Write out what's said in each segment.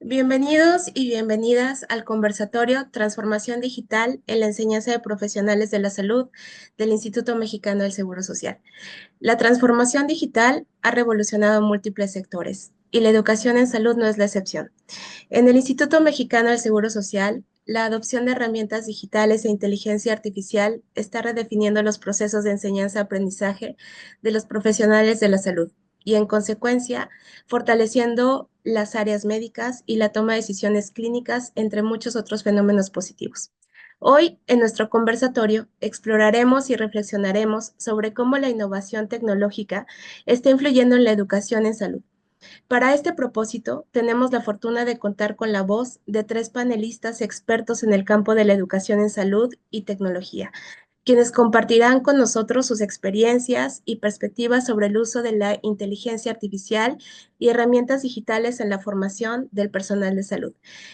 Bienvenidos y bienvenidas al conversatorio Transformación Digital en la enseñanza de profesionales de la salud del Instituto Mexicano del Seguro Social. La transformación digital ha revolucionado múltiples sectores y la educación en salud no es la excepción. En el Instituto Mexicano del Seguro Social, la adopción de herramientas digitales e inteligencia artificial está redefiniendo los procesos de enseñanza-aprendizaje de los profesionales de la salud y, en consecuencia, fortaleciendo las áreas médicas y la toma de decisiones clínicas, entre muchos otros fenómenos positivos. Hoy, en nuestro conversatorio, exploraremos y reflexionaremos sobre cómo la innovación tecnológica está influyendo en la educación en salud. Para este propósito, tenemos la fortuna de contar con la voz de tres panelistas expertos en el campo de la educación en salud y tecnología, quienes compartirán con nosotros sus experiencias y perspectivas sobre el uso de la inteligencia artificial y herramientas digitales en la formación del personal de salud.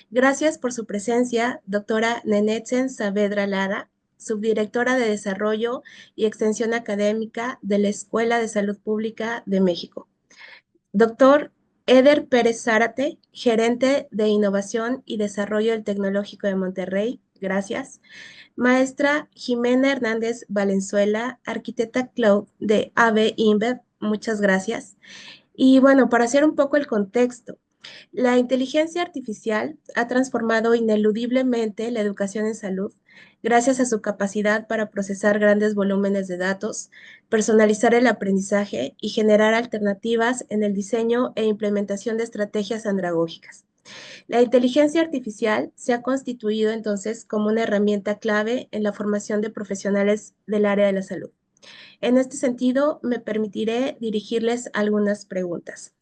Gracias por su presencia, doctora Nenetzen Saavedra Lara, subdirectora de Desarrollo y Extensión Académica de la Escuela de Salud Pública de México. Doctor Eder Pérez Zárate, gerente de Innovación y Desarrollo del Tecnológico de Monterrey. Gracias. Maestra Jimena Hernández Valenzuela, arquitecta cloud de AB InBev. Muchas gracias. Y bueno, para hacer un poco el contexto, la inteligencia artificial ha transformado ineludiblemente la educación en salud gracias a su capacidad para procesar grandes volúmenes de datos, personalizar el aprendizaje y generar alternativas en el diseño e implementación de estrategias andragógicas. La inteligencia artificial se ha constituido entonces como una herramienta clave en la formación de profesionales del área de la salud. En este sentido, me permitiré dirigirles algunas preguntas.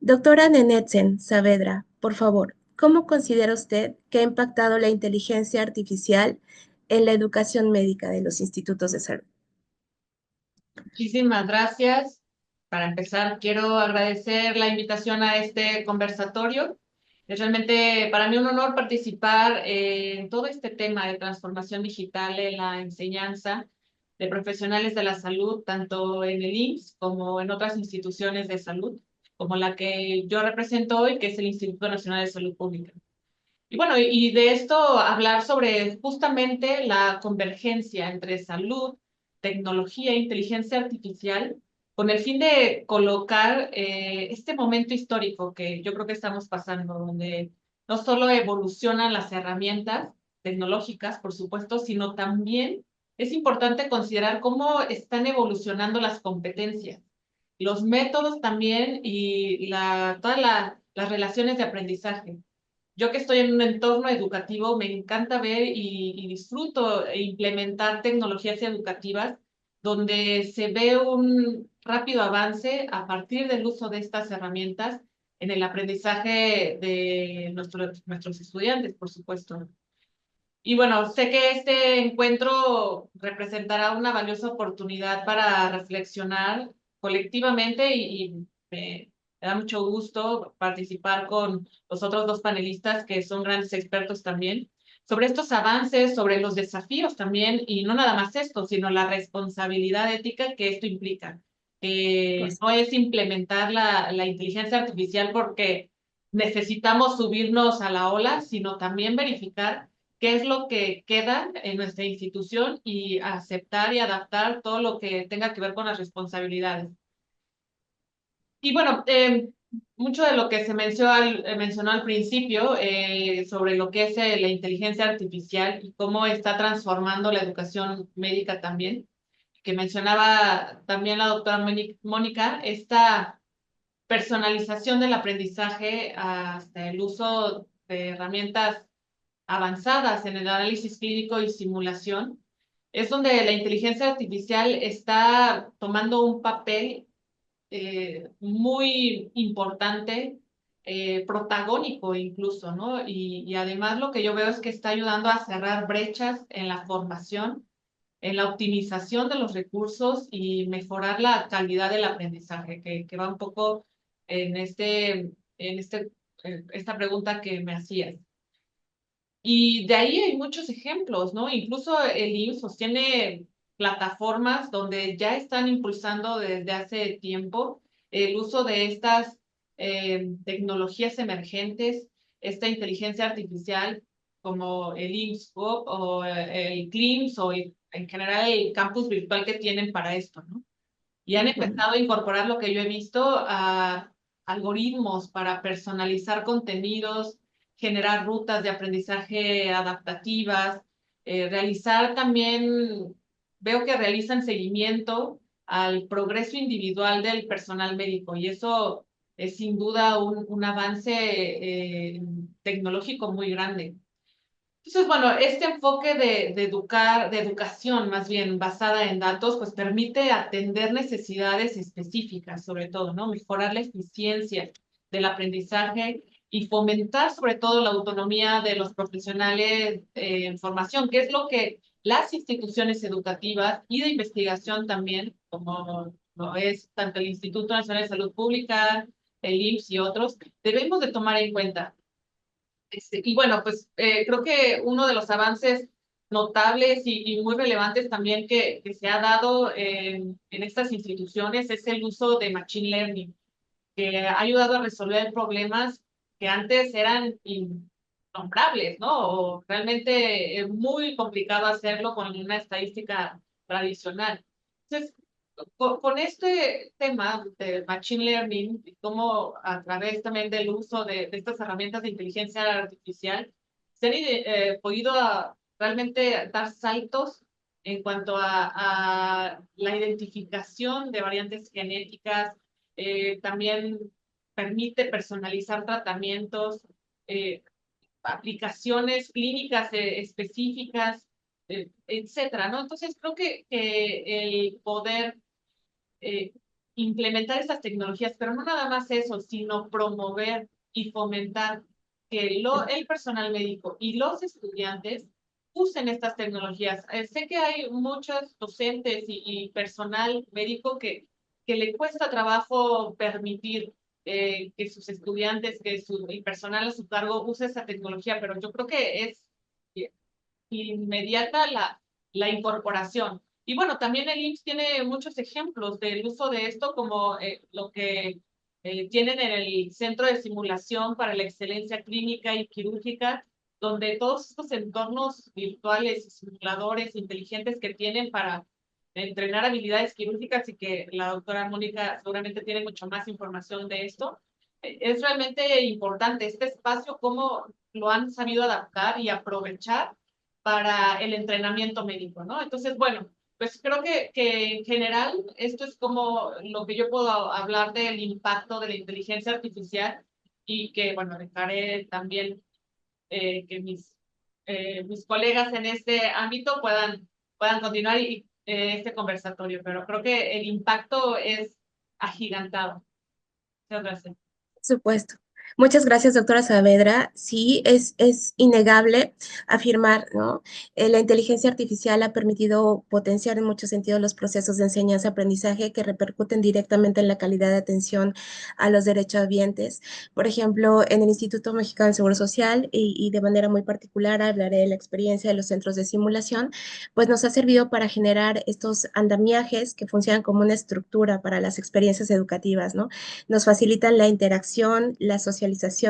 Doctora Nenetzen Saavedra, por favor, ¿cómo considera usted que ha impactado la inteligencia artificial en la educación médica de los institutos de salud? Muchísimas gracias. Para empezar, quiero agradecer la invitación a este conversatorio. Es realmente para mí un honor participar en todo este tema de transformación digital en la enseñanza de profesionales de la salud, tanto en el IMSS como en otras instituciones de salud, como la que yo represento hoy, que es el Instituto Nacional de Salud Pública. Y bueno, y de esto hablar sobre justamente la convergencia entre salud, tecnología e inteligencia artificial, con el fin de colocar este momento histórico que yo creo que estamos pasando, donde no solo evolucionan las herramientas tecnológicas, por supuesto, sino también es importante considerar cómo están evolucionando las competencias, los métodos también y las relaciones de aprendizaje. Yo que estoy en un entorno educativo, me encanta ver y disfruto implementar tecnologías educativas donde se ve un rápido avance a partir del uso de estas herramientas en el aprendizaje de nuestros estudiantes, por supuesto. Y bueno, sé que este encuentro representará una valiosa oportunidad para reflexionar colectivamente y me da mucho gusto participar con los otros dos panelistas que son grandes expertos también sobre estos avances, sobre los desafíos también, y no nada más esto, sino la responsabilidad ética que esto implica. No es implementar la inteligencia artificial porque necesitamos subirnos a la ola, sino también verificar qué es lo que queda en nuestra institución y aceptar y adaptar todo lo que tenga que ver con las responsabilidades. Y bueno, mucho de lo que se mencionó al principio sobre lo que es la inteligencia artificial y cómo está transformando la educación médica también, que mencionaba también la doctora Mónica, esta personalización del aprendizaje hasta el uso de herramientas avanzadas en el análisis clínico y simulación, es donde la inteligencia artificial está tomando un papel muy importante, protagónico incluso, ¿no? Y además lo que yo veo es que está ayudando a cerrar brechas en la formación, en la optimización de los recursos y mejorar la calidad del aprendizaje, que va un poco en esta pregunta que me hacías. Y de ahí hay muchos ejemplos, ¿no? Incluso el IMSS sostiene plataformas donde ya están impulsando desde hace tiempo el uso de estas tecnologías emergentes, esta inteligencia artificial como el IMSS o el CLIMS o en general el campus virtual que tienen para esto, ¿no? Y han Ujú. empezado a incorporar lo que yo he visto a algoritmos para personalizar contenidos, generar rutas de aprendizaje adaptativas, realizar también, veo que realizan seguimiento al progreso individual del personal médico y eso es sin duda un avance tecnológico muy grande. Entonces, bueno, este enfoque de educación más bien basada en datos, pues permite atender necesidades específicas, sobre todo, ¿no? Mejorar la eficiencia del aprendizaje y fomentar sobre todo la autonomía de los profesionales en formación, que es lo que las instituciones educativas y de investigación también, como lo es tanto el Instituto Nacional de Salud Pública, el IMSS y otros, debemos de tomar en cuenta. Y bueno, pues creo que uno de los avances notables y muy relevantes también que se ha dado en estas instituciones es el uso de Machine Learning, que ha ayudado a resolver problemas que antes eran innombrables, ¿no? O realmente es muy complicado hacerlo con una estadística tradicional. Entonces, con este tema de Machine Learning y cómo a través también del uso de estas herramientas de inteligencia artificial se han podido realmente dar saltos en cuanto a la identificación de variantes genéticas, también permite personalizar tratamientos, eh, aplicaciones clínicas específicas, etcétera, ¿no? Entonces creo que el poder eh, implementar estas tecnologías, pero no nada más eso, sino promover y fomentar que el personal médico y los estudiantes usen estas tecnologías. Sé que hay muchos docentes y personal médico que le cuesta trabajo permitir que sus estudiantes, que el personal a su cargo use esa tecnología, pero yo creo que es inmediata la incorporación. Y bueno, también el IMSS tiene muchos ejemplos del uso de esto, como lo que tienen en el Centro de Simulación para la Excelencia Clínica y Quirúrgica, donde todos estos entornos virtuales y simuladores inteligentes que tienen para entrenar habilidades quirúrgicas y que la doctora Mónica seguramente tiene mucho más información de esto. Es realmente importante este espacio, cómo lo han sabido adaptar y aprovechar para el entrenamiento médico, ¿no? Entonces, bueno, pues creo que en general esto es como lo que yo puedo hablar del impacto de la inteligencia artificial y que, bueno, dejaré también que mis colegas en este ámbito puedan continuar este conversatorio, pero creo que el impacto es agigantado. Muchas gracias. Supuesto. Muchas gracias, doctora Saavedra. Sí, es innegable afirmar, ¿no? La inteligencia artificial ha permitido potenciar en muchos sentidos los procesos de enseñanza-aprendizaje que repercuten directamente en la calidad de atención a los derechohabientes. Por ejemplo, en el Instituto Mexicano del Seguro Social y de manera muy particular hablaré de la experiencia de los centros de simulación, pues nos ha servido para generar estos andamiajes que funcionan como una estructura para las experiencias educativas, ¿no? Nos facilitan la interacción, la socialización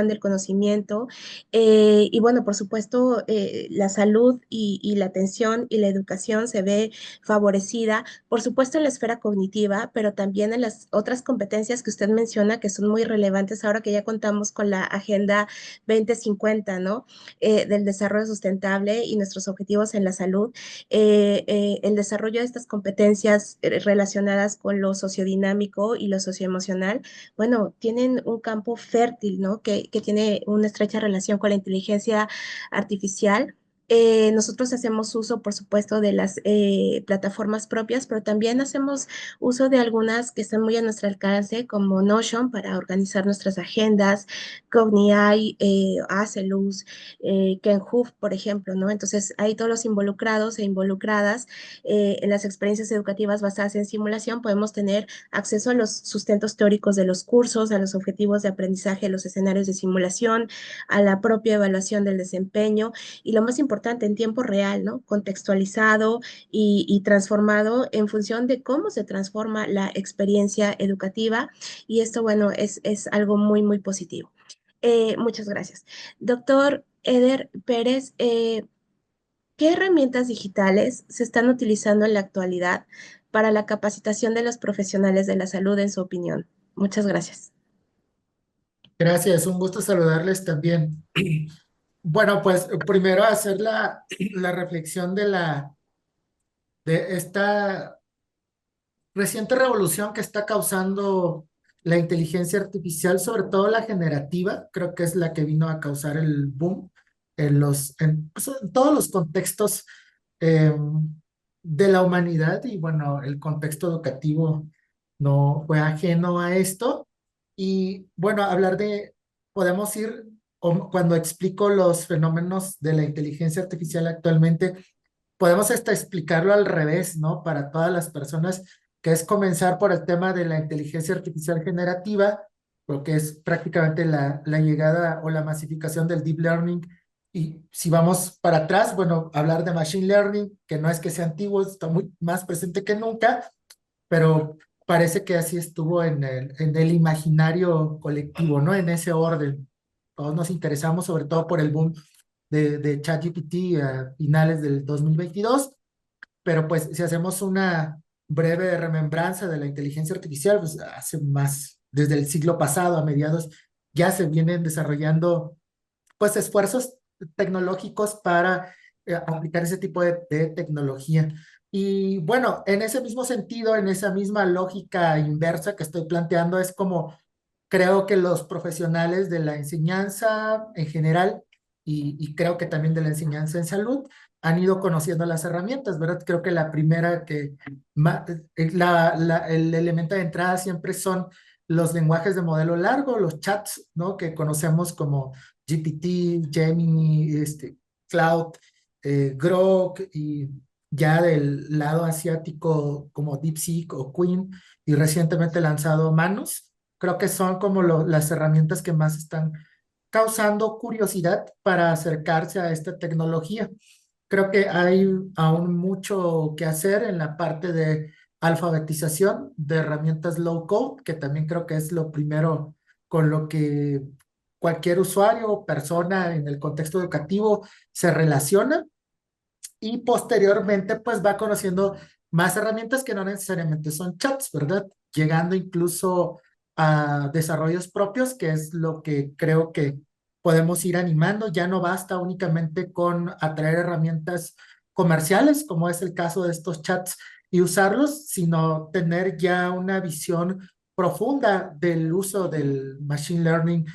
del conocimiento y bueno, por supuesto, la salud y la atención y la educación se ve favorecida, por supuesto en la esfera cognitiva, pero también en las otras competencias que usted menciona que son muy relevantes ahora que ya contamos con la Agenda 2050, ¿no? Del desarrollo sustentable y nuestros objetivos en la salud. El desarrollo de estas competencias relacionadas con lo sociodinámico y lo socioemocional bueno, tienen un campo fértil, ¿no? Que tiene una estrecha relación con la inteligencia artificial. Nosotros hacemos uso, por supuesto, de las plataformas propias, pero también hacemos uso de algunas que están muy a nuestro alcance, como Notion para organizar nuestras agendas, CogniAI, Acelus, Kenhoof, por ejemplo, ¿no? Entonces, ahí todos los involucrados e involucradas en las experiencias educativas basadas en simulación podemos tener acceso a los sustentos teóricos de los cursos, a los objetivos de aprendizaje, los escenarios de simulación, a la propia evaluación del desempeño y lo más importante, en tiempo real, ¿no? Contextualizado y transformado en función de cómo se transforma la experiencia educativa y esto, bueno, es algo muy, muy positivo. Muchas gracias. Doctor Eder Pérez, ¿qué herramientas digitales se están utilizando en la actualidad para la capacitación de los profesionales de la salud, en su opinión? Muchas gracias. Gracias, un gusto saludarles también. Bueno, pues primero hacer la reflexión de esta reciente revolución que está causando la inteligencia artificial, sobre todo la generativa, creo que es la que vino a causar el boom pues, en todos los contextos eh, de la humanidad y bueno, el contexto educativo no fue ajeno a esto. Y bueno, podemos ir, cuando explico los fenómenos de la inteligencia artificial actualmente, podemos hasta explicarlo al revés, ¿no? Para todas las personas, que es comenzar por el tema de la inteligencia artificial generativa, porque es prácticamente la llegada o la masificación del deep learning. Y si vamos para atrás, bueno, hablar de machine learning, que no es que sea antiguo, está muy más presente que nunca, pero parece que así estuvo en el imaginario colectivo, ¿no? En ese orden. Todos nos interesamos sobre todo por el boom de ChatGPT a finales del 2022, pero pues si hacemos una breve remembranza de la inteligencia artificial, pues hace más, desde el siglo pasado, a mediados, ya se vienen desarrollando pues esfuerzos tecnológicos para aplicar ese tipo de tecnología. Y bueno, en ese mismo sentido, en esa misma lógica inversa que estoy planteando, es como creo que los profesionales de la enseñanza en general y creo que también de la enseñanza en salud han ido conociendo las herramientas, ¿verdad? Creo que la primera el elemento de entrada siempre son los lenguajes de modelo largo, los chats, ¿no? Que conocemos como GPT, Gemini, Cloud, Grok y ya del lado asiático como DeepSeek o Queen y recientemente lanzado Manus. Creo que son como las herramientas que más están causando curiosidad para acercarse a esta tecnología. Creo que hay aún mucho que hacer en la parte de alfabetización de herramientas low code, que también creo que es lo primero con lo que cualquier usuario o persona en el contexto educativo se relaciona y posteriormente pues va conociendo más herramientas que no necesariamente son chats, ¿verdad? Llegando incluso a desarrollos propios, que es lo que creo que podemos ir animando. Ya no basta únicamente con atraer herramientas comerciales, como es el caso de estos chats, y usarlos, sino tener ya una visión profunda del uso del machine learning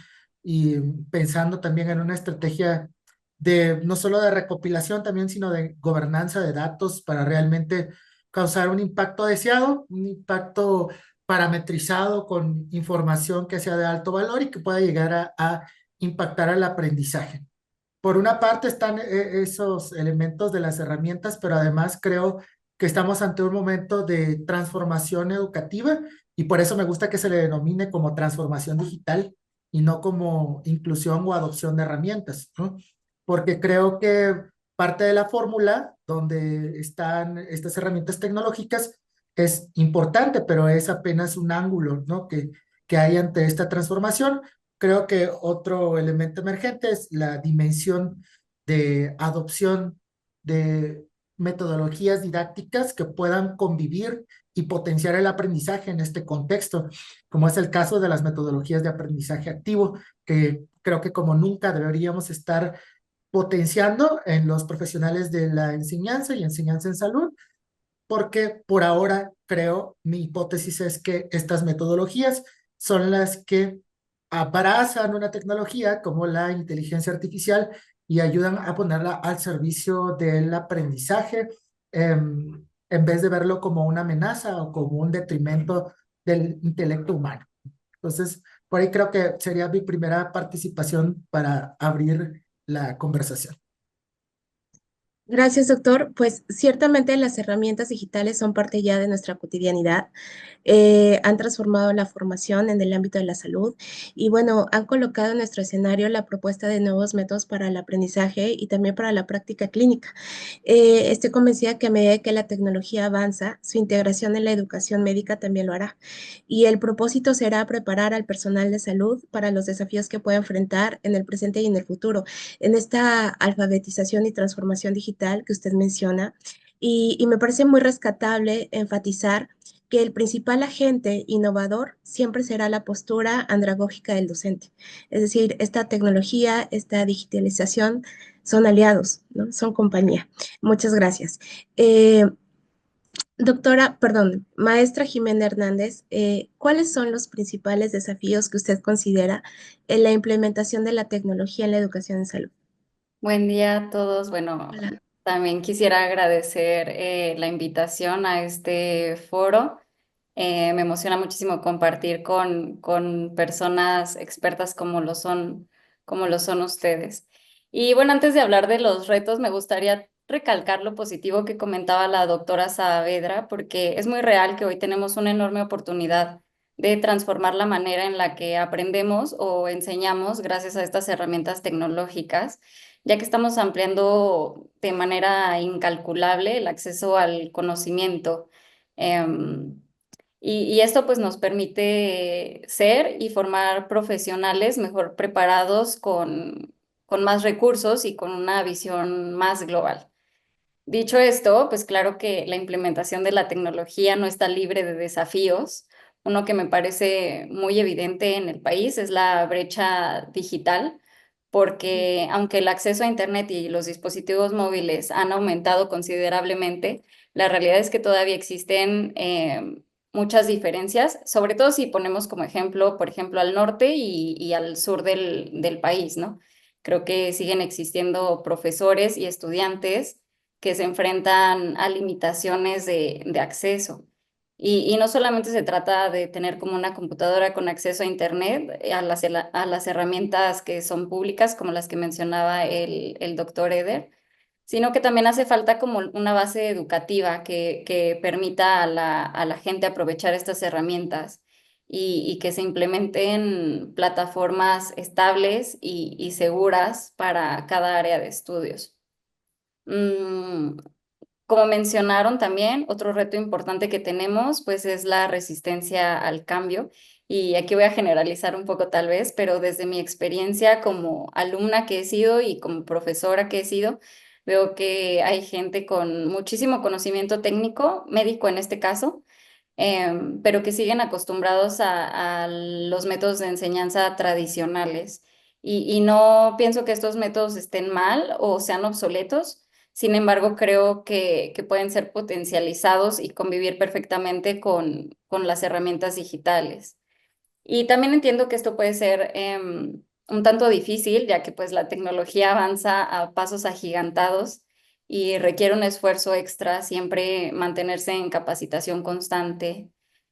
y pensando también en una estrategia de no solo de recopilación también, sino de gobernanza de datos para realmente causar un impacto deseado, un impacto parametrizado con información que sea de alto valor y que pueda llegar a impactar al aprendizaje. Por una parte están esos elementos de las herramientas, pero además creo que estamos ante un momento de transformación educativa y por eso me gusta que se le denomine como transformación digital y no como inclusión o adopción de herramientas, ¿no? Porque creo que parte de la fórmula donde están estas herramientas tecnológicas es importante, pero es apenas un ángulo, ¿no? Que hay ante esta transformación. Creo que otro elemento emergente es la dimensión de adopción de metodologías didácticas que puedan convivir y potenciar el aprendizaje en este contexto, como es el caso de las metodologías de aprendizaje activo, que creo que como nunca deberíamos estar potenciando en los profesionales de la enseñanza y enseñanza en salud, porque por ahora creo, mi hipótesis es que estas metodologías son las que abrazan una tecnología como la inteligencia artificial y ayudan a ponerla al servicio del aprendizaje en vez de verlo como una amenaza o como un detrimento del intelecto humano. Entonces, por ahí creo que sería mi primera participación para abrir la conversación. Gracias, doctor. Pues ciertamente las herramientas digitales son parte ya de nuestra cotidianidad. Han transformado la formación en el ámbito de la salud y bueno, han colocado en nuestro escenario la propuesta de nuevos métodos para el aprendizaje y también para la práctica clínica. Estoy convencida que a medida que la tecnología avanza, su integración en la educación médica también lo hará. Y el propósito será preparar al personal de salud para los desafíos que pueda enfrentar en el presente y en el futuro, en esta alfabetización y transformación digital que usted menciona. Y me parece muy rescatable enfatizar que el principal agente innovador siempre será la postura andragógica del docente. Es decir, esta tecnología, esta digitalización son aliados, ¿no? Son compañía. Muchas gracias. Doctora, perdón, maestra Jimena Hernández, ¿cuáles son los principales desafíos que usted considera en la implementación de la tecnología en la educación en salud? Buen día a todos. Bueno, Hola. también quisiera agradecer la invitación a este foro. Me emociona muchísimo compartir con personas expertas como lo son ustedes. Y bueno, antes de hablar de los retos, me gustaría recalcar lo positivo que comentaba la doctora Saavedra, porque es muy real que hoy tenemos una enorme oportunidad de transformar la manera en la que aprendemos o enseñamos gracias a estas herramientas tecnológicas, ya que estamos ampliando de manera incalculable el acceso al conocimiento. Em, y esto pues nos permite ser y formar profesionales mejor preparados con más recursos y con una visión más global. Dicho esto, pues claro que la implementación de la tecnología no está libre de desafíos. Uno que me parece muy evidente en el país es la brecha digital, porque aunque el acceso a Internet y los dispositivos móviles han aumentado considerablemente, la realidad es que todavía existen muchas diferencias, sobre todo si ponemos como ejemplo, por ejemplo, al norte y al sur del país, ¿no? Creo que siguen existiendo profesores y estudiantes que se enfrentan a limitaciones de acceso. Y no solamente se trata de tener como una computadora con acceso a Internet, a las herramientas que son públicas, como las que mencionaba el doctor Eder, sino que también hace falta como una base educativa que permita a la gente aprovechar estas herramientas y que se implementen plataformas estables y seguras para cada área de estudios. Mm, Como mencionaron también, otro reto importante que tenemos pues es la resistencia al cambio. Y aquí voy a generalizar un poco tal vez, pero desde mi experiencia como alumna que he sido y como profesora que he sido, veo que hay gente con muchísimo conocimiento técnico, médico en este caso, pero que siguen acostumbrados a los métodos de enseñanza tradicionales. Y no pienso que estos métodos estén mal o sean obsoletos. Sin embargo, creo que pueden ser potencializados y convivir perfectamente con las herramientas digitales. Y también entiendo que esto puede ser un tanto difícil, ya que pues la tecnología avanza a pasos agigantados y requiere un esfuerzo extra siempre mantenerse en capacitación constante.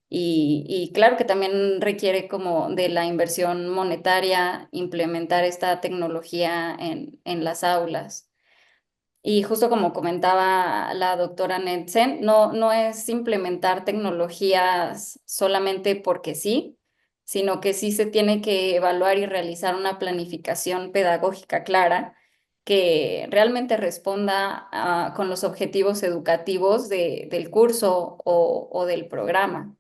Y claro que también requiere como de la inversión monetaria implementar esta tecnología en las aulas. Y justo como comentaba la doctora Netzen, no es implementar tecnologías solamente porque sí, sino que sí se tiene que evaluar y realizar una planificación pedagógica clara que realmente responda con los objetivos educativos del curso o del programa.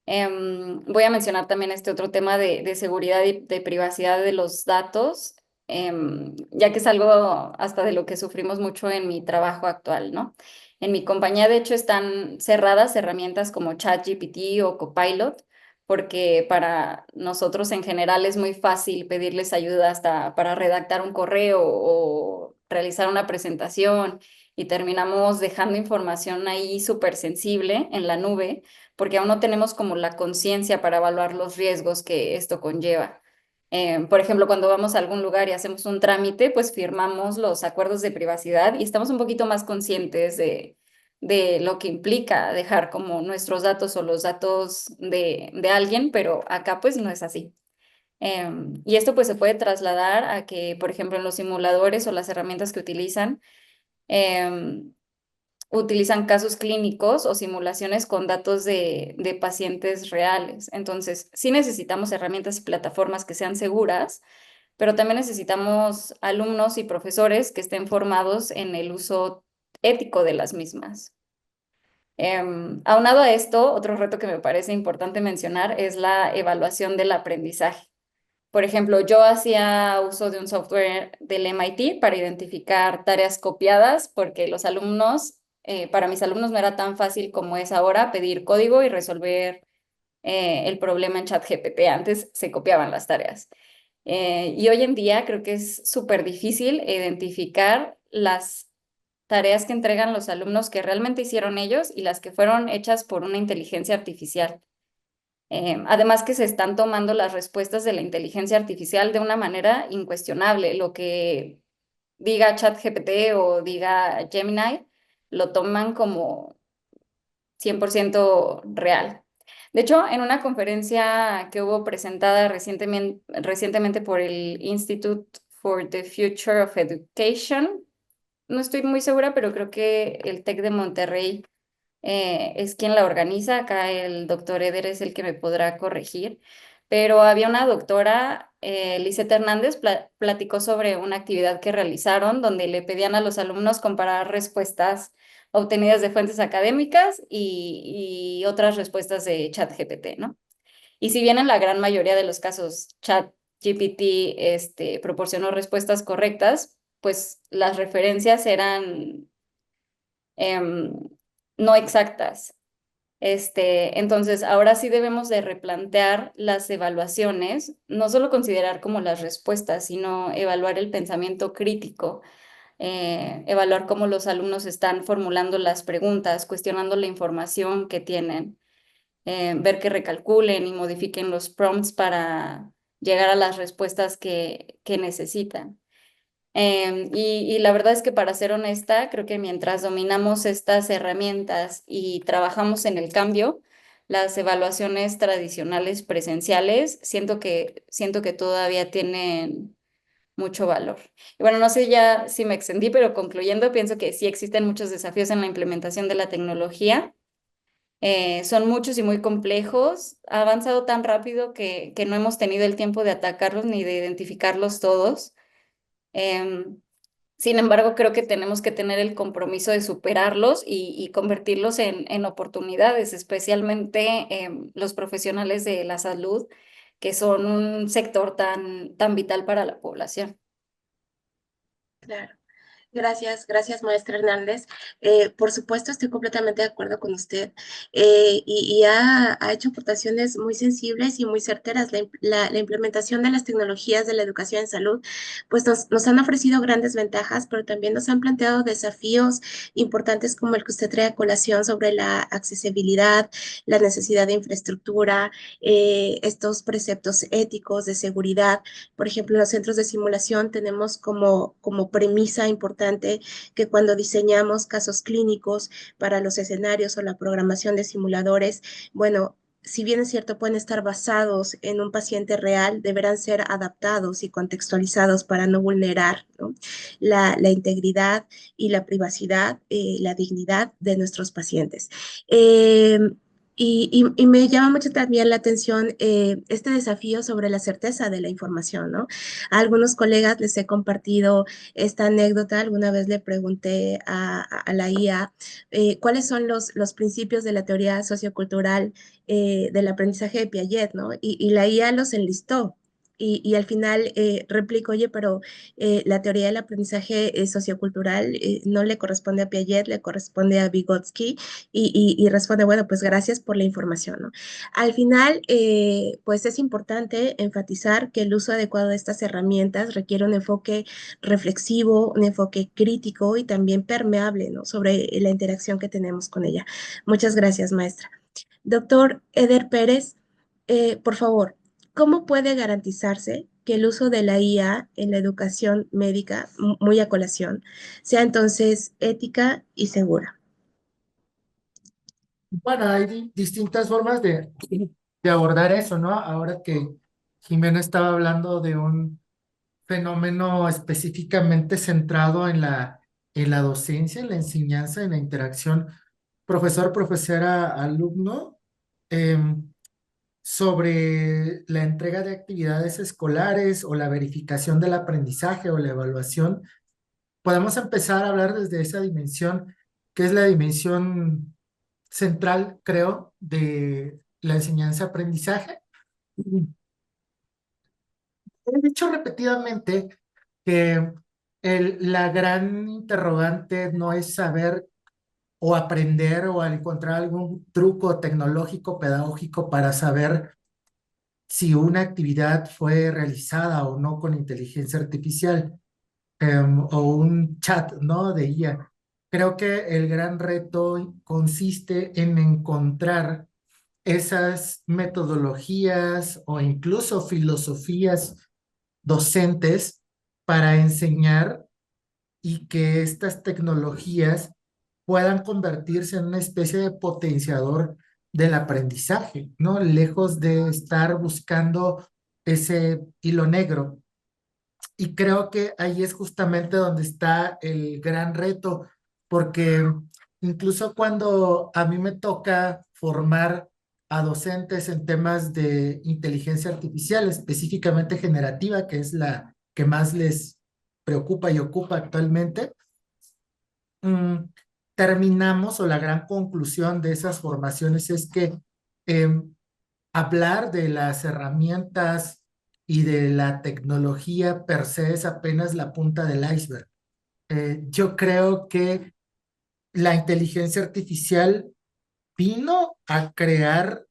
Voy a mencionar también este otro tema de seguridad y de privacidad de los datos, ya que es algo hasta de lo que sufrimos mucho en mi trabajo actual, ¿no? En mi compañía, de hecho, están cerradas herramientas como ChatGPT o Copilot, porque para nosotros en general es muy fácil pedirles ayuda hasta para redactar un correo o realizar una presentación y terminamos dejando información ahí súper sensible en la nube porque aún no tenemos como la conciencia para evaluar los riesgos que esto conlleva. Por ejemplo, cuando vamos a algún lugar y hacemos un trámite, pues firmamos los acuerdos de privacidad y estamos un poquito más conscientes de lo que implica dejar como nuestros datos o los datos de alguien, pero acá pues no es así. Y esto pues se puede trasladar a que, por ejemplo, en los simuladores o las herramientas que utilizan, em, utilizan casos clínicos o simulaciones con datos de pacientes reales. Entonces, sí necesitamos herramientas y plataformas que sean seguras, pero también necesitamos alumnos y profesores que estén formados en el uso ético de las mismas. Aunado a esto, otro reto que me parece importante mencionar es la evaluación del aprendizaje. Por ejemplo, yo hacía uso de un software del MIT para identificar tareas copiadas porque para mis alumnos no era tan fácil como es ahora pedir código y resolver el problema en ChatGPT. Antes se copiaban las tareas. Y hoy en día creo que es súper difícil identificar las tareas que entregan los alumnos que realmente hicieron ellos y las que fueron hechas por una inteligencia artificial. Además que se están tomando las respuestas de la inteligencia artificial de una manera incuestionable. Lo que diga ChatGPT o diga Gemini, lo toman como 100% real. De hecho, en una conferencia que hubo presentada recientemente por el Institute for the Future of Education, no estoy muy segura, pero creo que el TEC de Monterrey es quien la organiza. Acá el doctor Eder es el que me podrá corregir. Pero había una doctora, Lisette Hernández, platicó sobre una actividad que realizaron donde le pedían a los alumnos comparar respuestas obtenidas de fuentes académicas y otras respuestas de ChatGPT, ¿no? Y si bien en la gran mayoría de los casos ChatGPT proporcionó respuestas correctas, pues las referencias eran em, no exactas. Entonces, ahora sí debemos de replantear las evaluaciones, no solo considerar como las respuestas, sino evaluar el pensamiento crítico, evaluar cómo los alumnos están formulando las preguntas, cuestionando la información que tienen, ver que recalculen y modifiquen los prompts para llegar a las respuestas que necesitan. Y la verdad es que para ser honesta, creo que mientras dominamos estas herramientas y trabajamos en el cambio, las evaluaciones tradicionales presenciales, siento que todavía tienen mucho valor. Y bueno, no sé ya si me extendí, pero concluyendo, pienso que sí existen muchos desafíos en la implementación de la tecnología. Son muchos y muy complejos. Ha avanzado tan rápido que no hemos tenido el tiempo de atacarlos ni de identificarlos todos. Em, Sin embargo, creo que tenemos que tener el compromiso de superarlos y convertirlos en oportunidades, especialmente los profesionales de la salud, que son un sector tan vital para la población. Claro. Gracias, gracias, maestra Hernández. Por supuesto, estoy completamente de acuerdo con usted y ha hecho aportaciones muy sensibles y muy certeras. La implementación de las tecnologías de la educación en salud, pues nos han ofrecido grandes ventajas, pero también nos han planteado desafíos importantes como el que usted trae a colación sobre la accesibilidad, la necesidad de infraestructura, estos preceptos éticos de seguridad. Por ejemplo, en los centros de simulación tenemos como premisa importante que cuando diseñamos casos clínicos para los escenarios o la programación de simuladores, bueno, si bien es cierto, pueden estar basados en un paciente real, deberán ser adaptados y contextualizados para no vulnerar, ¿no? La integridad y la privacidad, la dignidad de nuestros pacientes. Y me llama mucho también la atención este desafío sobre la certeza de la información, ¿no? A algunos colegas les he compartido esta anécdota. Alguna vez le pregunté a la IA cuáles son los principios de la teoría sociocultural del aprendizaje de Piaget, ¿no? Y la IA los enlistó. Y al final replico, oye, pero la teoría del aprendizaje sociocultural no le corresponde a Piaget, le corresponde a Vygotsky y responde, bueno, pues gracias por la información, ¿no? Al final, pues es importante enfatizar que el uso adecuado de estas herramientas requiere un enfoque reflexivo, un enfoque crítico y también permeable, ¿no? Sobre la interacción que tenemos con ella. Muchas gracias, maestra. Doctor Eder Pérez, por favor, ¿cómo puede garantizarse que el uso de la IA en la educación médica, muy a colación, sea entonces ética y segura? Bueno, hay distintas formas de abordar eso, ¿no? Ahora que Jimena estaba hablando de un fenómeno específicamente centrado en la en la docencia, en la enseñanza, en la interacción profesor, profesora, alumno, sobre la entrega de actividades escolares o la verificación del aprendizaje o la evaluación. Podemos empezar a hablar desde esa dimensión, que es la dimensión central, creo, de la enseñanza-aprendizaje. He dicho repetidamente que la gran interrogante no es saber o aprender o encontrar algún truco tecnológico, pedagógico para saber si una actividad fue realizada o no con inteligencia artificial, o un chat, ¿no? De IA. Creo que el gran reto consiste en encontrar esas metodologías o incluso filosofías docentes para enseñar y que estas tecnologías puedan convertirse en una especie de potenciador del aprendizaje, ¿no? Lejos de estar buscando ese hilo negro. Y creo que ahí es justamente donde está el gran reto, porque incluso cuando a mí me toca formar a docentes en temas de inteligencia artificial, específicamente generativa, que es la que más les preocupa y ocupa actualmente, mm, terminamos o la gran conclusión de esas formaciones es que hablar de las herramientas y de la tecnología per se es apenas la punta del iceberg. Yo creo que la inteligencia artificial vino a crear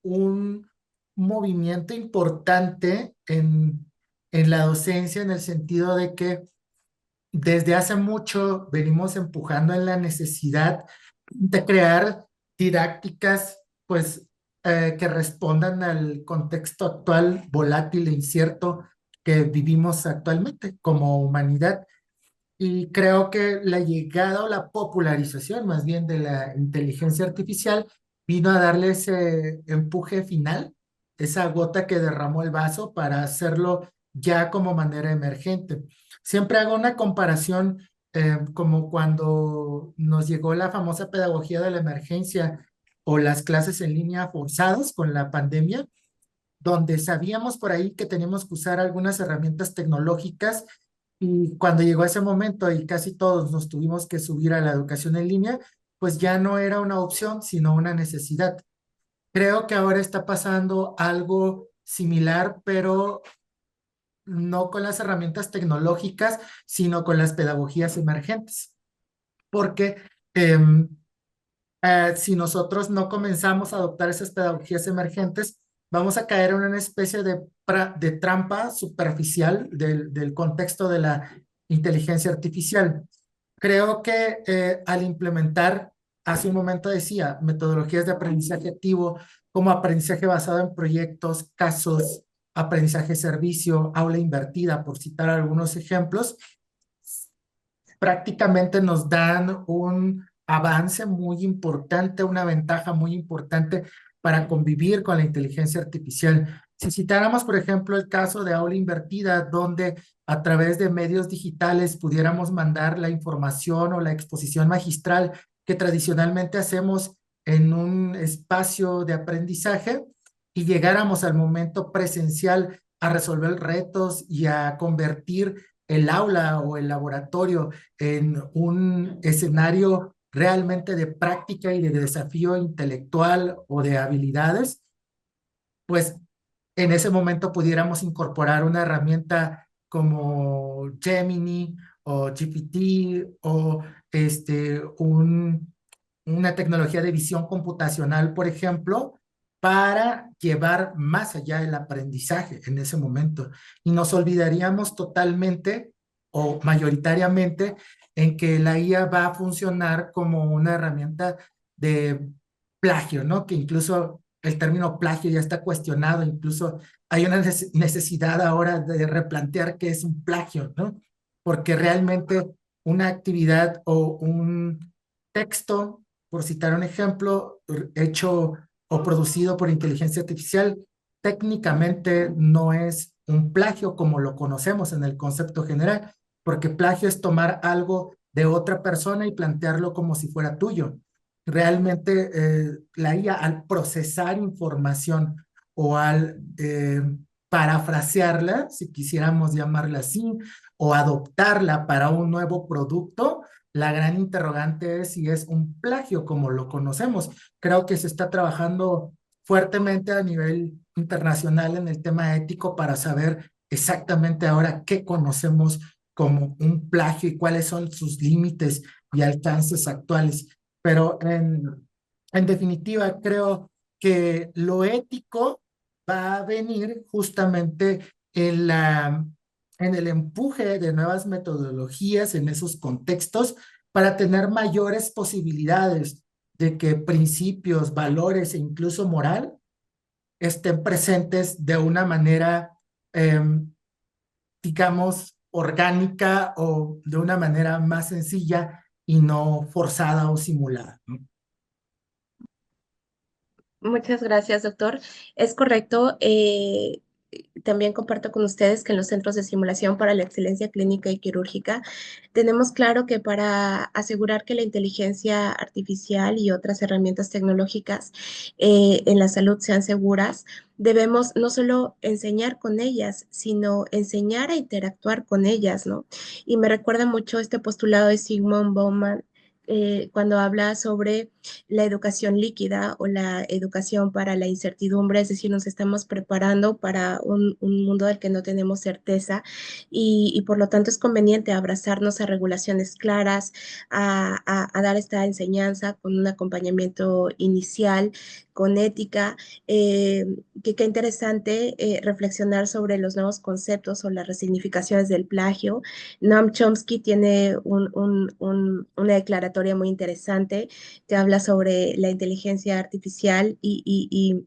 un movimiento importante en la docencia en el sentido de que desde hace mucho venimos empujando en la necesidad de crear didácticas, pues, que respondan al contexto actual volátil e incierto que vivimos actualmente como humanidad. Y creo que la llegada o la popularización más bien de la inteligencia artificial vino a darle ese empuje final, esa gota que derramó el vaso para hacerlo ya como manera emergente. Siempre hago una comparación, como cuando nos llegó la famosa pedagogía de la emergencia o las clases en línea forzadas con la pandemia, donde sabíamos por ahí que teníamos que usar algunas herramientas tecnológicas y cuando llegó ese momento y casi todos nos tuvimos que subir a la educación en línea, pues ya no era una opción, sino una necesidad. Creo que ahora está pasando algo similar, pero no con las herramientas tecnológicas, sino con las pedagogías emergentes. Porque si nosotros no comenzamos a adoptar esas pedagogías emergentes, vamos a caer en una especie de trampa superficial del contexto de la inteligencia artificial. Creo que al implementar, hace un momento decía, metodologías de aprendizaje activo, como aprendizaje basado en proyectos, casos, aprendizaje servicio, aula invertida, por citar algunos ejemplos, prácticamente nos dan un avance muy importante, una ventaja muy importante para convivir con la inteligencia artificial. Si citáramos, por ejemplo, el caso de aula invertida, donde a través de medios digitales pudiéramos mandar la información o la exposición magistral que tradicionalmente hacemos en un espacio de aprendizaje y llegáramos al momento presencial a resolver retos y a convertir el aula o el laboratorio en un escenario realmente de práctica y de desafío intelectual o de habilidades, pues en ese momento pudiéramos incorporar una herramienta como Gemini o GPT o una tecnología de visión computacional, por ejemplo, para llevar más allá el aprendizaje en ese momento. Y nos olvidaríamos totalmente o mayoritariamente en que la IA va a funcionar como una herramienta de plagio, ¿no? Que incluso el término plagio ya está cuestionado, incluso hay una necesidad ahora de replantear qué es un plagio, ¿no? Porque realmente una actividad o un texto, por citar un ejemplo, hecho o producido por inteligencia artificial, técnicamente no es un plagio como lo conocemos en el concepto general, porque plagio es tomar algo de otra persona y plantearlo como si fuera tuyo. Realmente la IA al procesar información o al parafrasearla, si quisiéramos llamarla así, o adoptarla para un nuevo producto, la gran interrogante es si es un plagio como lo conocemos. Creo que se está trabajando fuertemente a nivel internacional en el tema ético para saber exactamente ahora qué conocemos como un plagio y cuáles son sus límites y alcances actuales. Pero en definitiva, creo que lo ético va a venir justamente en el empuje de nuevas metodologías en esos contextos para tener mayores posibilidades de que principios, valores e incluso moral estén presentes de una manera, digamos, orgánica o de una manera más sencilla y no forzada o simulada, ¿no? Muchas gracias, doctor. Es correcto. También comparto con ustedes que en los centros de simulación para la excelencia clínica y quirúrgica tenemos claro que para asegurar que la inteligencia artificial y otras herramientas tecnológicas en la salud sean seguras, debemos no solo enseñar con ellas, sino enseñar a interactuar con ellas, ¿no? Y me recuerda mucho este postulado de Sigmund Bauman cuando habla sobre la educación líquida o la educación para la incertidumbre, es decir, nos estamos preparando para un mundo del que no tenemos certeza y por lo tanto es conveniente abrazarnos a regulaciones claras, a dar esta enseñanza con un acompañamiento inicial, con ética. Eh, qué interesante reflexionar sobre los nuevos conceptos o las resignificaciones del plagio. Noam Chomsky tiene una declaratoria muy interesante que habla sobre la inteligencia artificial y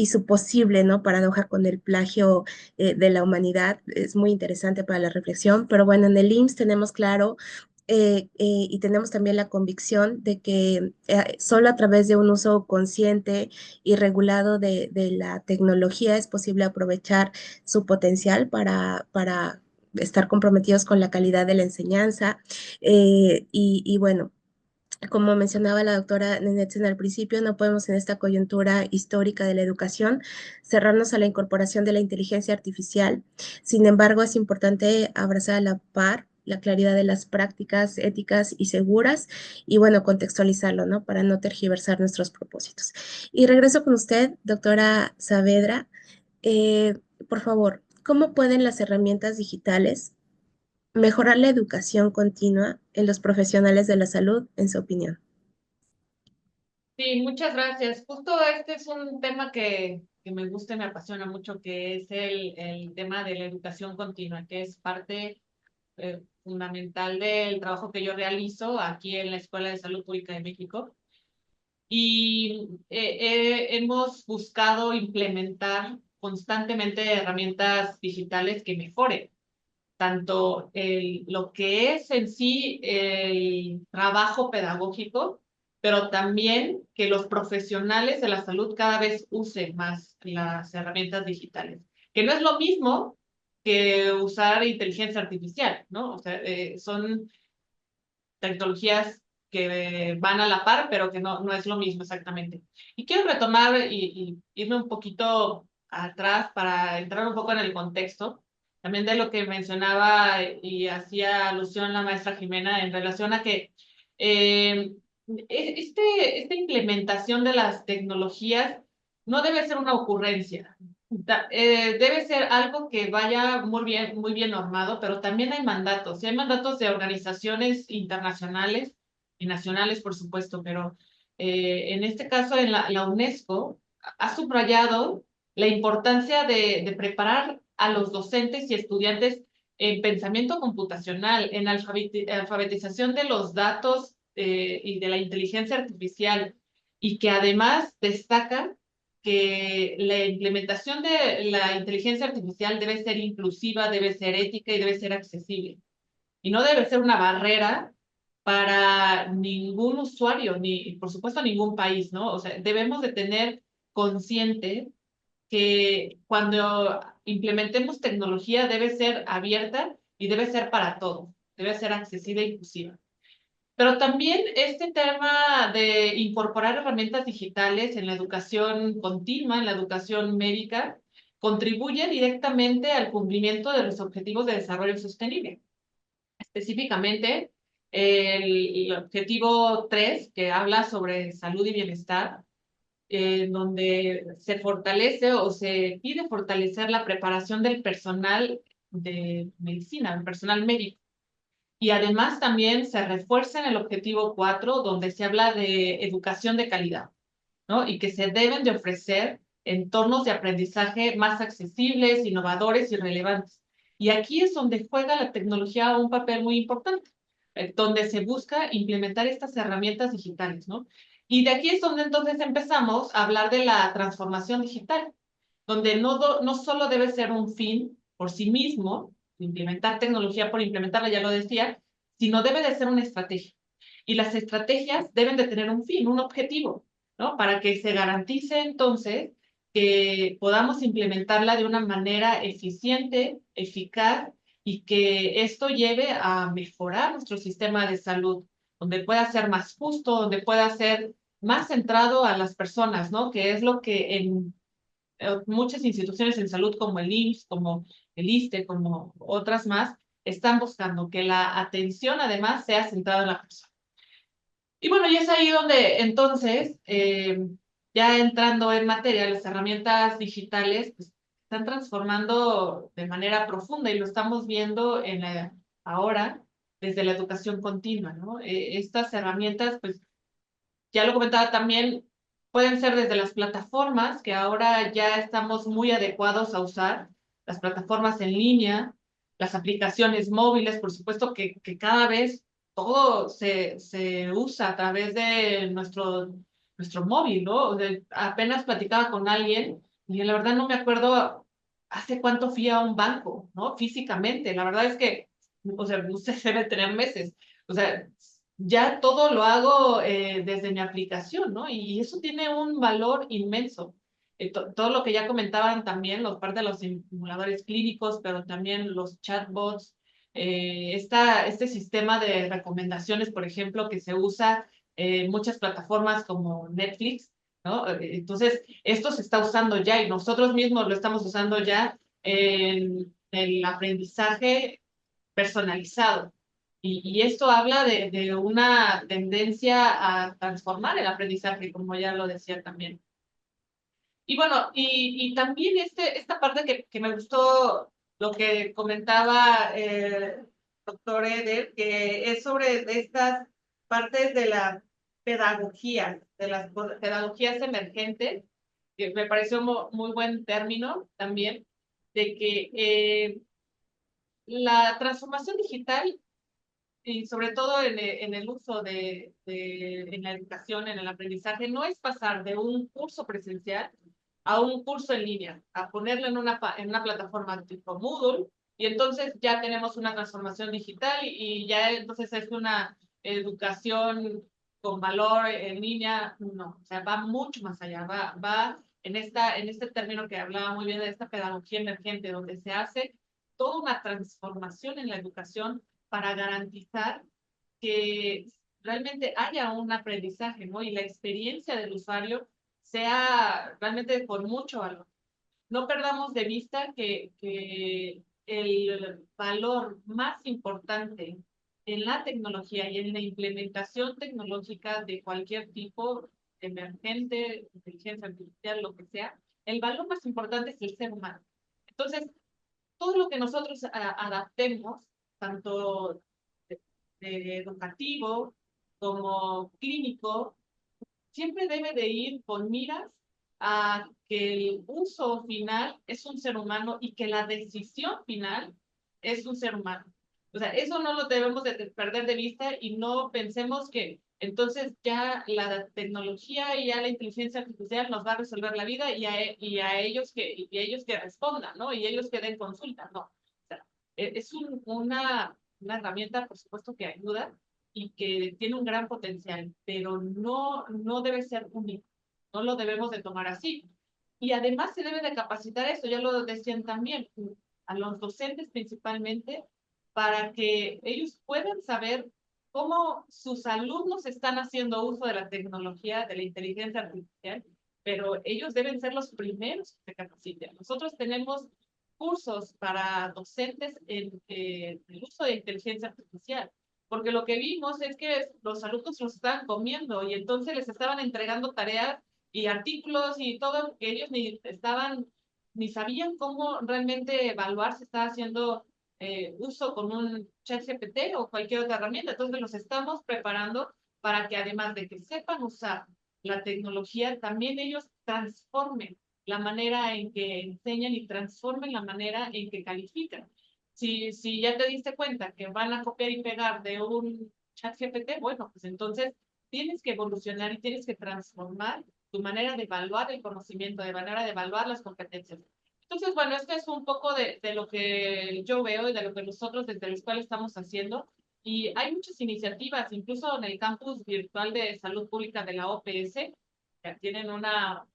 su posible, ¿no?, paradoja con el plagio de la humanidad. Es muy interesante para la reflexión, pero bueno, en el IMSS tenemos claro y tenemos también la convicción de que solo a través de un uso consciente y regulado de la tecnología es posible aprovechar su potencial para estar comprometidos con la calidad de la enseñanza. Y bueno, como mencionaba la doctora Nenetsen al principio, no podemos en esta coyuntura histórica de la educación cerrarnos a la incorporación de la inteligencia artificial. Sin embargo, es importante abrazar a la par la claridad de las prácticas éticas y seguras y, bueno, contextualizarlo, ¿no?, para no tergiversar nuestros propósitos. Y regreso con usted, doctora Saavedra. Eh, por favor, ¿cómo pueden las herramientas digitales mejorar la educación continua en los profesionales de la salud, en su opinión? Sí, muchas gracias. Justo este es un tema que me gusta y me apasiona mucho, que es el tema de la educación continua, que es parte fundamental del trabajo que yo realizo aquí en la Escuela de Salud Pública de México. Y hemos buscado implementar constantemente herramientas digitales que mejoren tanto lo que es en sí el trabajo pedagógico, pero también que los profesionales de la salud cada vez usen más las herramientas digitales, que no es lo mismo que usar inteligencia artificial, ¿no? O sea, son tecnologías que van a la par, pero que no es lo mismo exactamente. Y quiero retomar y irme un poquito atrás para entrar un poco en el contexto, también de lo que mencionaba y hacía alusión la maestra Jimena en relación a que esta implementación de las tecnologías no debe ser una ocurrencia. Debe ser algo que vaya muy bien normado, pero también hay mandatos. Y hay mandatos de organizaciones internacionales y nacionales, por supuesto, pero en este caso en la UNESCO ha subrayado la importancia de preparar a los docentes y estudiantes en pensamiento computacional, en alfabetización de los datos y de la inteligencia artificial, y que además destacan que la implementación de la inteligencia artificial debe ser inclusiva, debe ser ética y debe ser accesible. Y no debe ser una barrera para ningún usuario, ni por supuesto ningún país, ¿no? O sea, debemos de tener consciente que cuando implementemos tecnología debe ser abierta y debe ser para todos. debe ser accesible e inclusiva. Pero también este tema de incorporar herramientas digitales en la educación continua, en la educación médica, contribuye directamente al cumplimiento de los objetivos de desarrollo sostenible. Específicamente, el objetivo 3, que habla sobre salud y bienestar, donde se fortalece o se pide fortalecer la preparación del personal de medicina, el personal médico. Y además también se refuerza en el objetivo 4, donde se habla de educación de calidad, ¿no? Y que se deben de ofrecer entornos de aprendizaje más accesibles, innovadores y relevantes. Y aquí es donde juega la tecnología un papel muy importante, donde se busca implementar estas herramientas digitales, ¿no? Y de aquí es donde entonces empezamos a hablar de la transformación digital, donde no solo debe ser un fin por sí mismo, implementar tecnología por implementarla, ya lo decía, sino debe de ser una estrategia. Y las estrategias deben de tener un fin, un objetivo, ¿no? Para que se garantice entonces que podamos implementarla de una manera eficiente, eficaz, y que esto lleve a mejorar nuestro sistema de salud, donde pueda ser más justo, donde pueda ser más centrado a las personas, ¿no? Que es lo que en muchas instituciones en salud como el IMSS, como el ISSSTE, como otras más, están buscando que la atención además sea centrada en la persona. Y bueno, y es ahí donde entonces, ya entrando en materia, las herramientas digitales pues, están transformando de manera profunda y lo estamos viendo ahora desde la educación continua, ¿no? Estas herramientas, pues ya lo comentaba también, pueden ser desde las plataformas, que ahora ya estamos muy adecuados a usar, las plataformas en línea, las aplicaciones móviles, por supuesto que cada vez todo se usa a través de nuestro móvil, ¿no? O sea, apenas platicaba con alguien y la verdad no me acuerdo hace cuánto fui a un banco, ¿no? Físicamente, la verdad es que, o sea, usted debe tener meses, o sea, ya todo lo hago desde mi aplicación, ¿no? Y eso tiene un valor inmenso. Todo lo que ya comentaban también, los parte de los simuladores clínicos, pero también los chatbots, este sistema de recomendaciones, por ejemplo, que se usa en muchas plataformas como Netflix, ¿no? Entonces, esto se está usando ya y nosotros mismos lo estamos usando ya en el aprendizaje personalizado. Y esto habla de una tendencia a transformar el aprendizaje, como ya lo decía también. Y bueno, y también esta parte que me gustó, lo que comentaba el doctor Eder, que es sobre estas partes de la pedagogía, de las pedagogías emergentes, que me pareció muy buen término también, de que la transformación digital y sobre todo en el uso en la educación, en el aprendizaje, no es pasar de un curso presencial a un curso en línea, a ponerlo en una plataforma tipo Moodle, y entonces ya tenemos una transformación digital y ya entonces es una educación con valor en línea. No, o sea, va mucho más allá, va en este término que hablaba muy bien de esta pedagogía emergente, donde se hace toda una transformación en la educación para garantizar que realmente haya un aprendizaje, ¿no? Y la experiencia del usuario sea realmente con mucho valor. No perdamos de vista que el valor más importante en la tecnología y en la implementación tecnológica de cualquier tipo, emergente, inteligencia artificial, lo que sea, el valor más importante es el ser humano. Entonces, todo lo que nosotros adaptemos, tanto educativo como clínico, siempre debe de ir con miras a que el uso final es un ser humano y que la decisión final es un ser humano. O sea, eso no lo debemos de perder de vista y no pensemos que entonces ya la tecnología y ya la inteligencia artificial nos va a resolver la vida y a ellos que respondan, ¿no? Y ellos que den consulta, no. O sea, es una herramienta, por supuesto, que ayuda y que tiene un gran potencial, pero no debe ser único, no lo debemos de tomar así. Y además se debe de capacitar esto, ya lo decían también, a los docentes principalmente, para que ellos puedan saber cómo sus alumnos están haciendo uso de la tecnología, de la inteligencia artificial, pero ellos deben ser los primeros que se capaciten. Nosotros tenemos cursos para docentes en el uso de inteligencia artificial, porque lo que vimos es que los alumnos los estaban comiendo y entonces les estaban entregando tareas y artículos y todo que ellos ni sabían cómo realmente evaluar si estaba haciendo uso con un ChatGPT o cualquier otra herramienta. Entonces los estamos preparando para que además de que sepan usar la tecnología, también ellos transformen la manera en que enseñan y transformen la manera en que califican. Si ya te diste cuenta que van a copiar y pegar de un ChatGPT, bueno, pues entonces tienes que evolucionar y tienes que transformar tu manera de evaluar el conocimiento, de manera de evaluar las competencias. Entonces, bueno, esto es un poco de lo que yo veo y de lo que nosotros desde la escuela estamos haciendo. Y hay muchas iniciativas, incluso en el campus virtual de salud pública de la OPS, que tienen una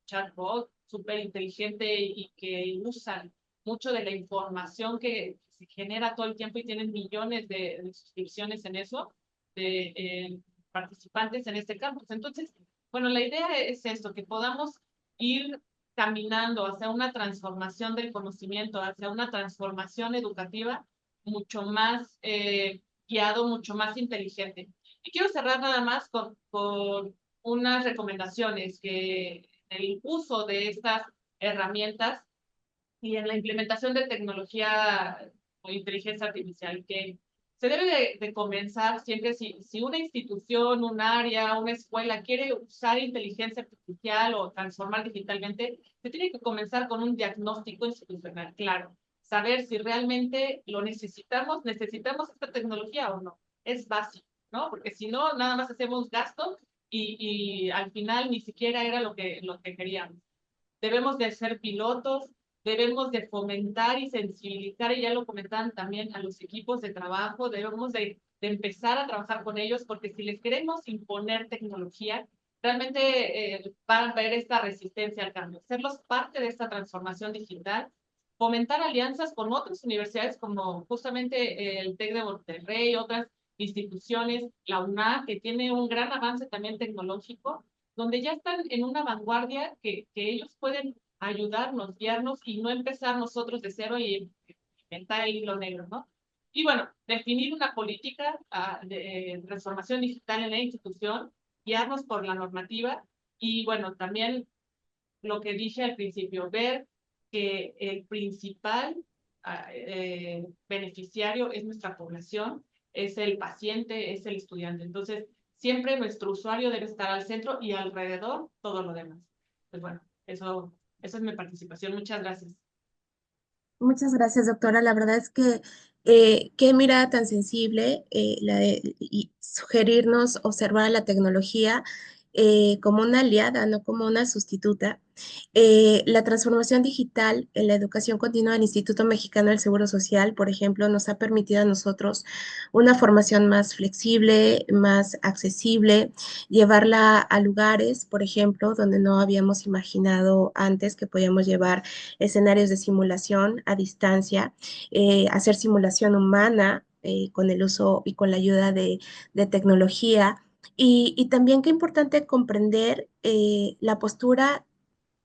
chatbot súper inteligente y que usan mucho de la información que se genera todo el tiempo y tienen millones de suscripciones en eso, de participantes en este campus. Entonces, bueno, la idea es esto, que podamos ir caminando hacia una transformación del conocimiento, hacia una transformación educativa mucho más guiado, mucho más inteligente. Y quiero cerrar nada más con unas recomendaciones que en el uso de estas herramientas y en la implementación de tecnología o inteligencia artificial, que se debe de comenzar siempre, si una institución, un área, una escuela quiere usar inteligencia artificial o transformar digitalmente, se tiene que comenzar con un diagnóstico institucional, claro. Saber si realmente lo necesitamos esta tecnología o no. Es básico, ¿no? Porque si no, nada más hacemos gastos y al final ni siquiera era lo que queríamos. Debemos de ser pilotos, debemos de fomentar y sensibilizar, y ya lo comentaban también, a los equipos de trabajo, debemos de empezar a trabajar con ellos, porque si les queremos imponer tecnología, realmente van a ver esta resistencia al cambio. Serlos parte de esta transformación digital, fomentar alianzas con otras universidades como justamente el TEC de Monterrey, otras instituciones, la UNA, que tiene un gran avance también tecnológico, donde ya están en una vanguardia que ellos pueden ayudarnos, guiarnos y no empezar nosotros de cero y inventar el hilo negro, ¿no? Y bueno, definir una política de transformación digital en la institución, guiarnos por la normativa y bueno, también lo que dije al principio, ver que el principal beneficiario es nuestra población, es el paciente, es el estudiante. Entonces, siempre nuestro usuario debe estar al centro y alrededor todo lo demás. Pues bueno, eso es mi participación. Muchas gracias. Muchas gracias, doctora. La verdad es que qué mirada tan sensible la de y sugerirnos observar la tecnología como una aliada, no como una sustituta. La transformación digital en la educación continua del Instituto Mexicano del Seguro Social, por ejemplo, nos ha permitido a nosotros una formación más flexible, más accesible, llevarla a lugares, por ejemplo, donde no habíamos imaginado antes que podíamos llevar escenarios de simulación a distancia, hacer simulación humana con el uso y con la ayuda de tecnología. Y también qué importante comprender la postura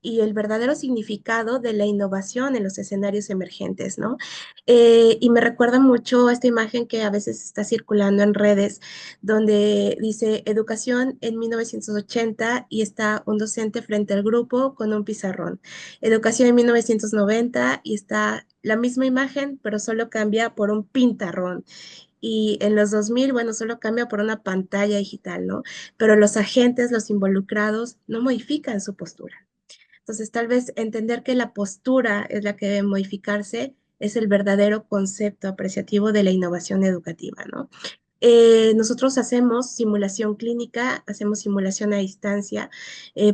y el verdadero significado de la innovación en los escenarios emergentes, ¿no? Y me recuerda mucho esta imagen que a veces está circulando en redes, donde dice educación en 1980 y está un docente frente al grupo con un pizarrón. Educación en 1990 y está la misma imagen, pero solo cambia por un pintarrón. Y en los 2000, bueno, solo cambia por una pantalla digital, ¿no? Pero los agentes, los involucrados, no modifican su postura. Entonces, tal vez entender que la postura es la que debe modificarse es el verdadero concepto apreciativo de la innovación educativa, ¿no? Nosotros hacemos simulación clínica, hacemos simulación a distancia.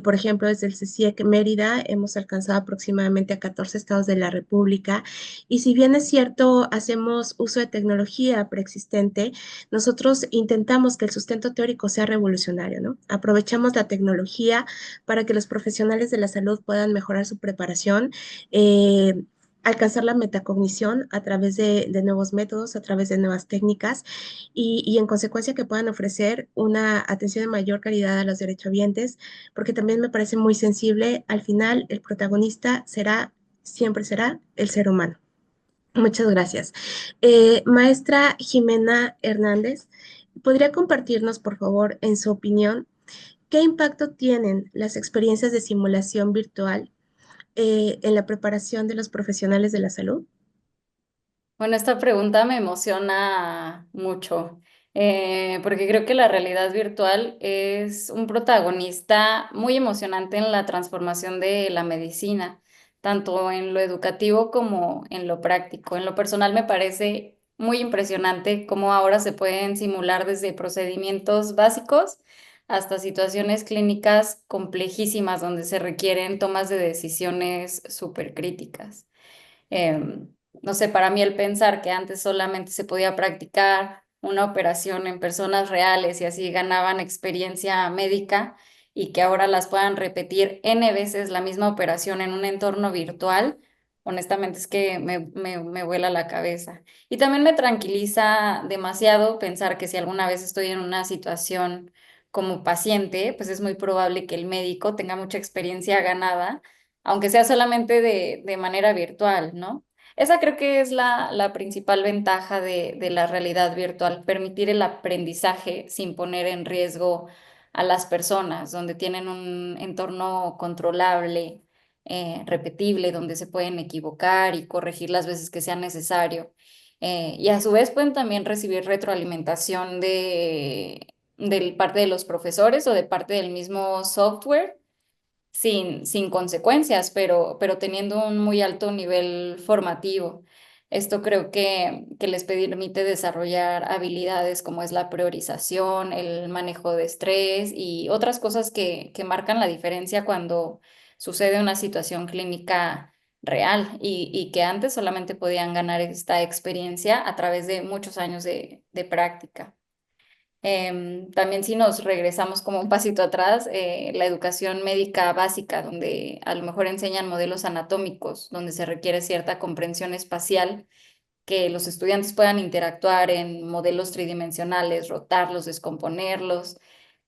Por ejemplo, desde el CCIEC Mérida hemos alcanzado aproximadamente a 14 estados de la República. Y si bien es cierto, hacemos uso de tecnología preexistente, nosotros intentamos que el sustento teórico sea revolucionario, ¿no? Aprovechamos la tecnología para que los profesionales de la salud puedan mejorar su preparación. alcanzar la metacognición a través de nuevos métodos, a través de nuevas técnicas y en consecuencia que puedan ofrecer una atención de mayor calidad a los derechohabientes, porque también me parece muy sensible. Al final, el protagonista será, siempre será el ser humano. Muchas gracias. Maestra Jimena Hernández, ¿podría compartirnos, por favor, en su opinión, qué impacto tienen las experiencias de simulación virtual en la preparación de los profesionales de la salud? Bueno, esta pregunta me emociona mucho, porque creo que la realidad virtual es un protagonista muy emocionante en la transformación de la medicina, tanto en lo educativo como en lo práctico. En lo personal me parece muy impresionante cómo ahora se pueden simular desde procedimientos básicos hasta situaciones clínicas complejísimas donde se requieren tomas de decisiones súper críticas. No sé, para mí el pensar que antes solamente se podía practicar una operación en personas reales y así ganaban experiencia médica y que ahora las puedan repetir N veces la misma operación en un entorno virtual, honestamente es que me vuela la cabeza. Y también me tranquiliza demasiado pensar que si alguna vez estoy en una situación como paciente, pues es muy probable que el médico tenga mucha experiencia ganada aunque sea solamente de manera virtual, ¿no? Esa creo que es la principal ventaja de la realidad virtual, permitir el aprendizaje sin poner en riesgo a las personas, donde tienen un entorno controlable, repetible, donde se pueden equivocar y corregir las veces que sea necesario. Y a su vez pueden también recibir retroalimentación de parte de los profesores o de parte del mismo software sin consecuencias, pero teniendo un muy alto nivel formativo. Esto creo que les permite desarrollar habilidades como es la priorización, el manejo de estrés y otras cosas que marcan la diferencia cuando sucede una situación clínica real y que antes solamente podían ganar esta experiencia a través de muchos años de práctica. También si nos regresamos como un pasito atrás, la educación médica básica, donde a lo mejor enseñan modelos anatómicos, donde se requiere cierta comprensión espacial, que los estudiantes puedan interactuar en modelos tridimensionales, rotarlos, descomponerlos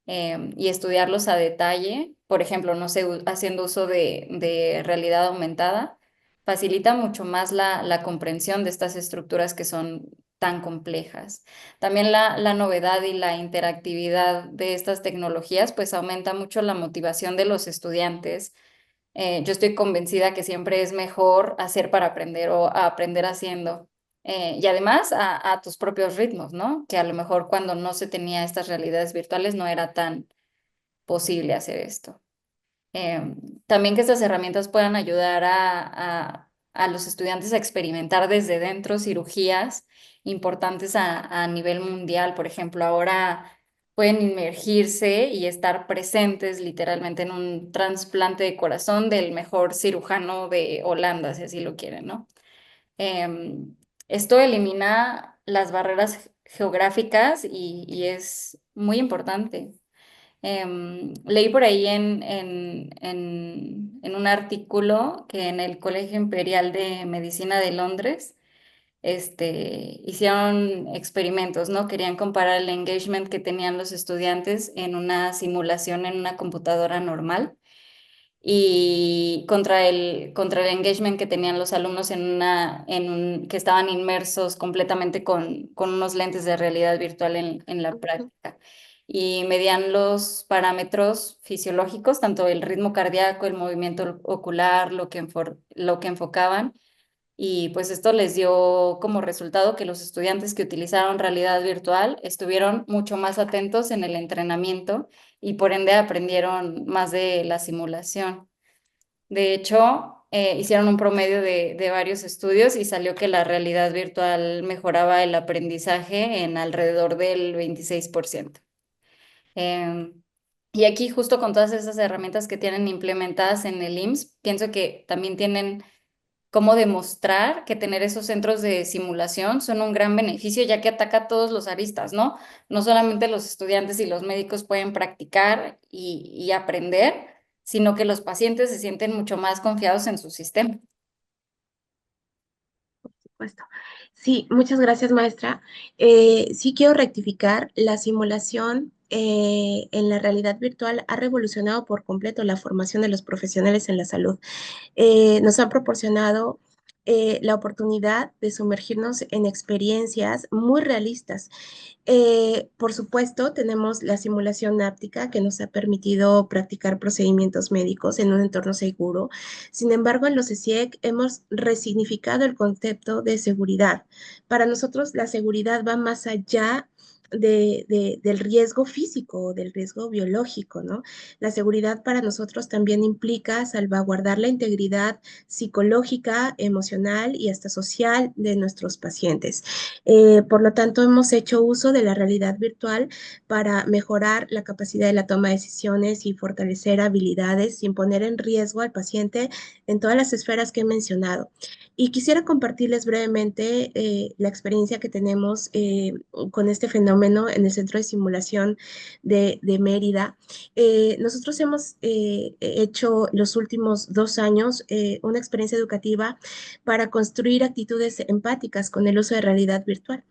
y estudiarlos a detalle, por ejemplo, no sé, haciendo uso de realidad aumentada, facilita mucho más la comprensión de estas estructuras que son tan complejas. También la novedad y la interactividad de estas tecnologías pues aumenta mucho la motivación de los estudiantes. Yo estoy convencida que siempre es mejor hacer para aprender o aprender haciendo. Y además a tus propios ritmos, ¿no? Que a lo mejor cuando no se tenía estas realidades virtuales no era tan posible hacer esto. También que estas herramientas puedan ayudar a los estudiantes a experimentar desde dentro cirugías importantes a nivel mundial. Por ejemplo, ahora pueden inmergirse y estar presentes literalmente en un trasplante de corazón del mejor cirujano de Holanda, si así lo quieren, ¿no? Esto elimina las barreras geográficas y es muy importante. Leí por ahí en un artículo que en el Colegio Imperial de Medicina de Londres hicieron experimentos, ¿no? Querían comparar el engagement que tenían los estudiantes en una simulación en una computadora normal y contra el engagement que tenían los alumnos que estaban inmersos completamente con unos lentes de realidad virtual en la práctica. Y medían los parámetros fisiológicos, tanto el ritmo cardíaco, el movimiento ocular, lo que enfocaban. Y pues esto les dio como resultado que los estudiantes que utilizaron realidad virtual estuvieron mucho más atentos en el entrenamiento y por ende aprendieron más de la simulación. De hecho, hicieron un promedio de varios estudios y salió que la realidad virtual mejoraba el aprendizaje en alrededor del 26%. Em, y aquí justo con todas esas herramientas que tienen implementadas en el IMSS, pienso que también tienen cómo demostrar que tener esos centros de simulación son un gran beneficio, ya que ataca a todos los aristas, ¿no? No solamente los estudiantes y los médicos pueden practicar y aprender, sino que los pacientes se sienten mucho más confiados en su sistema. supuesto. Sí, muchas gracias, maestra. Sí quiero rectificar, la simulación en la realidad virtual ha revolucionado por completo la formación de los profesionales en la salud. Nos han proporcionado la oportunidad de sumergirnos en experiencias muy realistas. Por supuesto, tenemos la simulación áptica que nos ha permitido practicar procedimientos médicos en un entorno seguro. Sin embargo, en los CIEC hemos resignificado el concepto de seguridad. Para nosotros, la seguridad va más allá del riesgo físico, del riesgo biológico, ¿no? La seguridad para nosotros también implica salvaguardar la integridad psicológica, emocional y hasta social de nuestros pacientes. Por lo tanto, hemos hecho uso de la realidad virtual para mejorar la capacidad de la toma de decisiones y fortalecer habilidades sin poner en riesgo al paciente en todas las esferas que he mencionado. Y quisiera compartirles brevemente la experiencia que tenemos con este fenómeno en el Centro de Simulación de Mérida. Nosotros hemos hecho los últimos 2 años una experiencia educativa para construir actitudes empáticas con el uso de realidad virtual.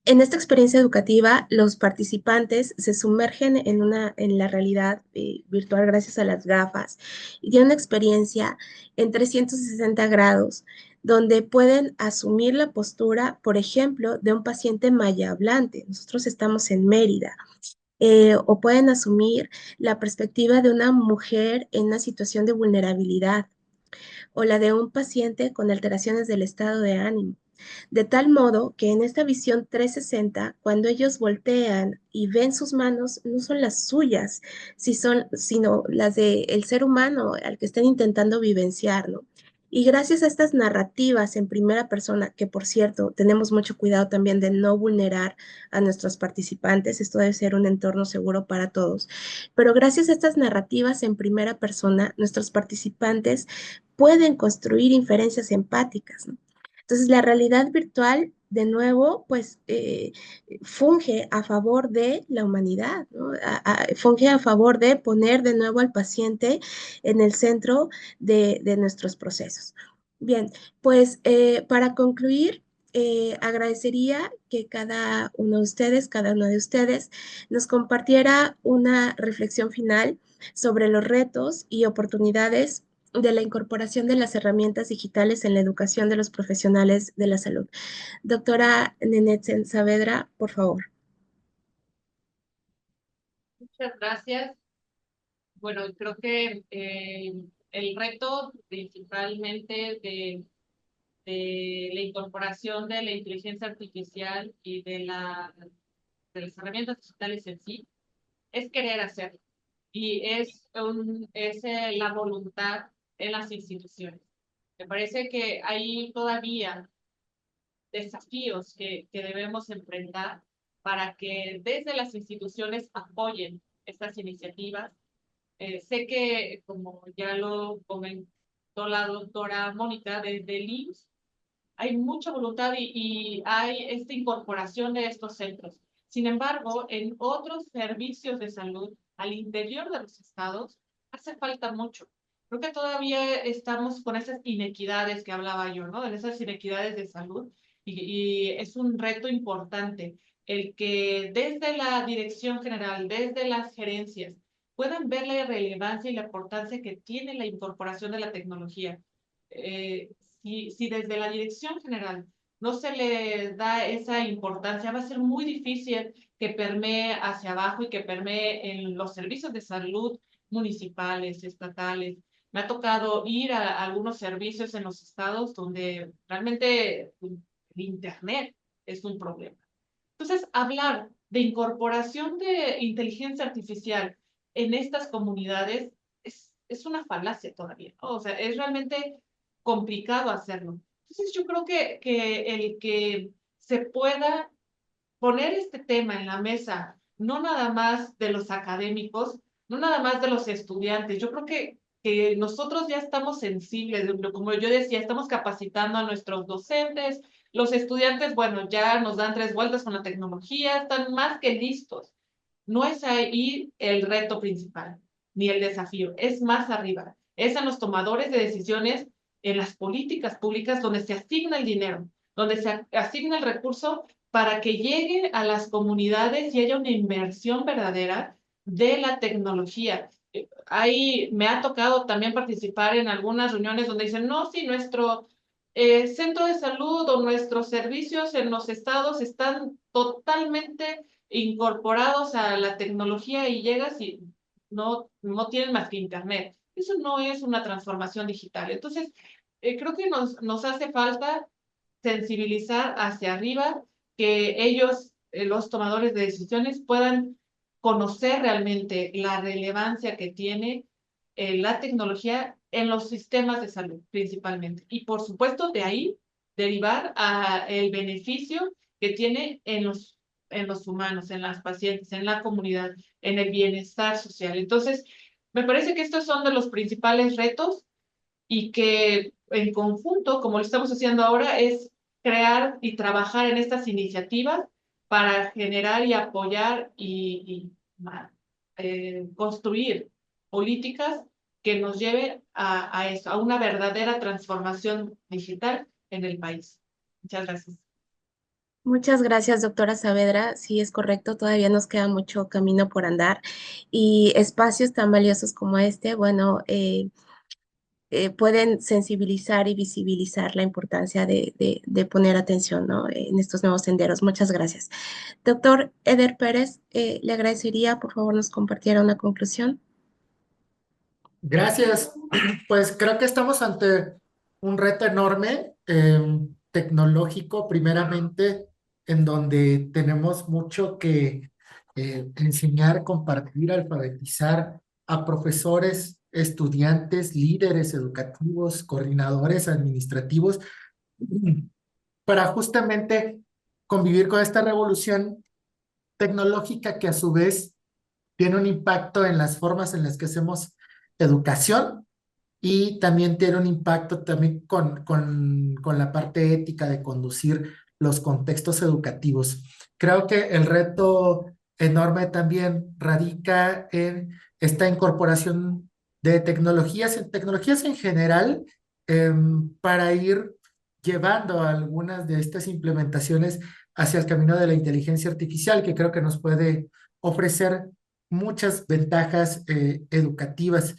En esta experiencia educativa, los participantes se sumergen en la realidad virtual gracias a las gafas y tienen una experiencia en 360 grados donde pueden asumir la postura, por ejemplo, de un paciente maya hablante. Nosotros estamos en Mérida. O pueden asumir la perspectiva de una mujer en una situación de vulnerabilidad o la de un paciente con alteraciones del estado de ánimo. De tal modo que en esta visión 360, cuando ellos voltean y ven sus manos, no son las suyas, sino las del ser humano al que están intentando vivenciar, ¿no? Y gracias a estas narrativas en primera persona, que por cierto, tenemos mucho cuidado también de no vulnerar a nuestros participantes, esto debe ser un entorno seguro para todos, pero gracias a estas narrativas en primera persona, nuestros participantes pueden construir inferencias empáticas, ¿no? Entonces, la realidad virtual, de nuevo, pues funge a favor de la humanidad, ¿no? Funge a favor de poner de nuevo al paciente en el centro de nuestros procesos. Bien, pues para concluir, agradecería que cada uno de ustedes, nos compartiera una reflexión final sobre los retos y oportunidades de la incorporación de las herramientas digitales en la educación de los profesionales de la salud. Doctora Nenetzen Saavedra, por favor. Muchas gracias. Bueno, creo que el reto principalmente de la incorporación de la inteligencia artificial y de las herramientas digitales en sí es querer hacerlo y es la voluntad en las instituciones. Me parece que hay todavía desafíos que debemos enfrentar para que desde las instituciones apoyen estas iniciativas. Sé que, como ya lo comentó la doctora Mónica, desde el IMSS hay mucha voluntad y hay esta incorporación de estos centros. Sin embargo, en otros servicios de salud al interior de los estados hace falta mucho. Creo que todavía estamos con esas inequidades que hablaba yo, ¿no? En esas inequidades de salud y es un reto importante el que desde la dirección general, desde las gerencias, puedan ver la relevancia y la importancia que tiene la incorporación de la tecnología. Si desde la dirección general no se le da esa importancia, va a ser muy difícil que permee hacia abajo y que permee en los servicios de salud municipales, estatales. Me ha tocado ir a algunos servicios en los estados donde realmente el Internet es un problema. Entonces, hablar de incorporación de inteligencia artificial en estas comunidades es una falacia todavía, ¿no? O sea, es realmente complicado hacerlo. Entonces, yo creo que el que se pueda poner este tema en la mesa, no nada más de los académicos, no nada más de los estudiantes, yo creo que nosotros ya estamos sensibles, como yo decía, estamos capacitando a nuestros docentes, los estudiantes, bueno, ya nos dan 3 vueltas con la tecnología, están más que listos. No es ahí el reto principal, ni el desafío, es más arriba. Es a los tomadores de decisiones en las políticas públicas donde se asigna el dinero, donde se asigna el recurso para que llegue a las comunidades y haya una inversión verdadera de la tecnología. Ahí me ha tocado también participar en algunas reuniones donde dicen, no, sí, nuestro centro de salud o nuestros servicios en los estados están totalmente incorporados a la tecnología y llegas y no tienen más que internet. Eso no es una transformación digital. Entonces, creo que nos hace falta sensibilizar hacia arriba, que ellos, los tomadores de decisiones, puedan conocer realmente la relevancia que tiene la tecnología en los sistemas de salud principalmente. Y por supuesto, de ahí derivar a el beneficio que tiene en los humanos, en las pacientes, en la comunidad, en el bienestar social. Entonces, me parece que estos son de los principales retos y que en conjunto, como lo estamos haciendo ahora, es crear y trabajar en estas iniciativas para generar y apoyar y construir políticas que nos lleven a eso, a una verdadera transformación digital en el país. Muchas gracias. Muchas gracias, doctora Saavedra. Sí, es correcto, todavía nos queda mucho camino por andar y espacios tan valiosos como este, bueno, pueden sensibilizar y visibilizar la importancia de poner atención, ¿no? En estos nuevos senderos. Muchas gracias. Doctor Eder Pérez, le agradecería, por favor, nos compartiera una conclusión. Gracias. Pues creo que estamos ante un reto enorme, tecnológico, primeramente, en donde tenemos mucho que enseñar, compartir, alfabetizar a profesores, estudiantes, líderes educativos, coordinadores administrativos, para justamente convivir con esta revolución tecnológica que a su vez tiene un impacto en las formas en las que hacemos educación y también tiene un impacto también con la parte ética de conducir los contextos educativos. Creo que el reto enorme también radica en esta incorporación de tecnologías en general, para ir llevando algunas de estas implementaciones hacia el camino de la inteligencia artificial, que creo que nos puede ofrecer muchas ventajas educativas.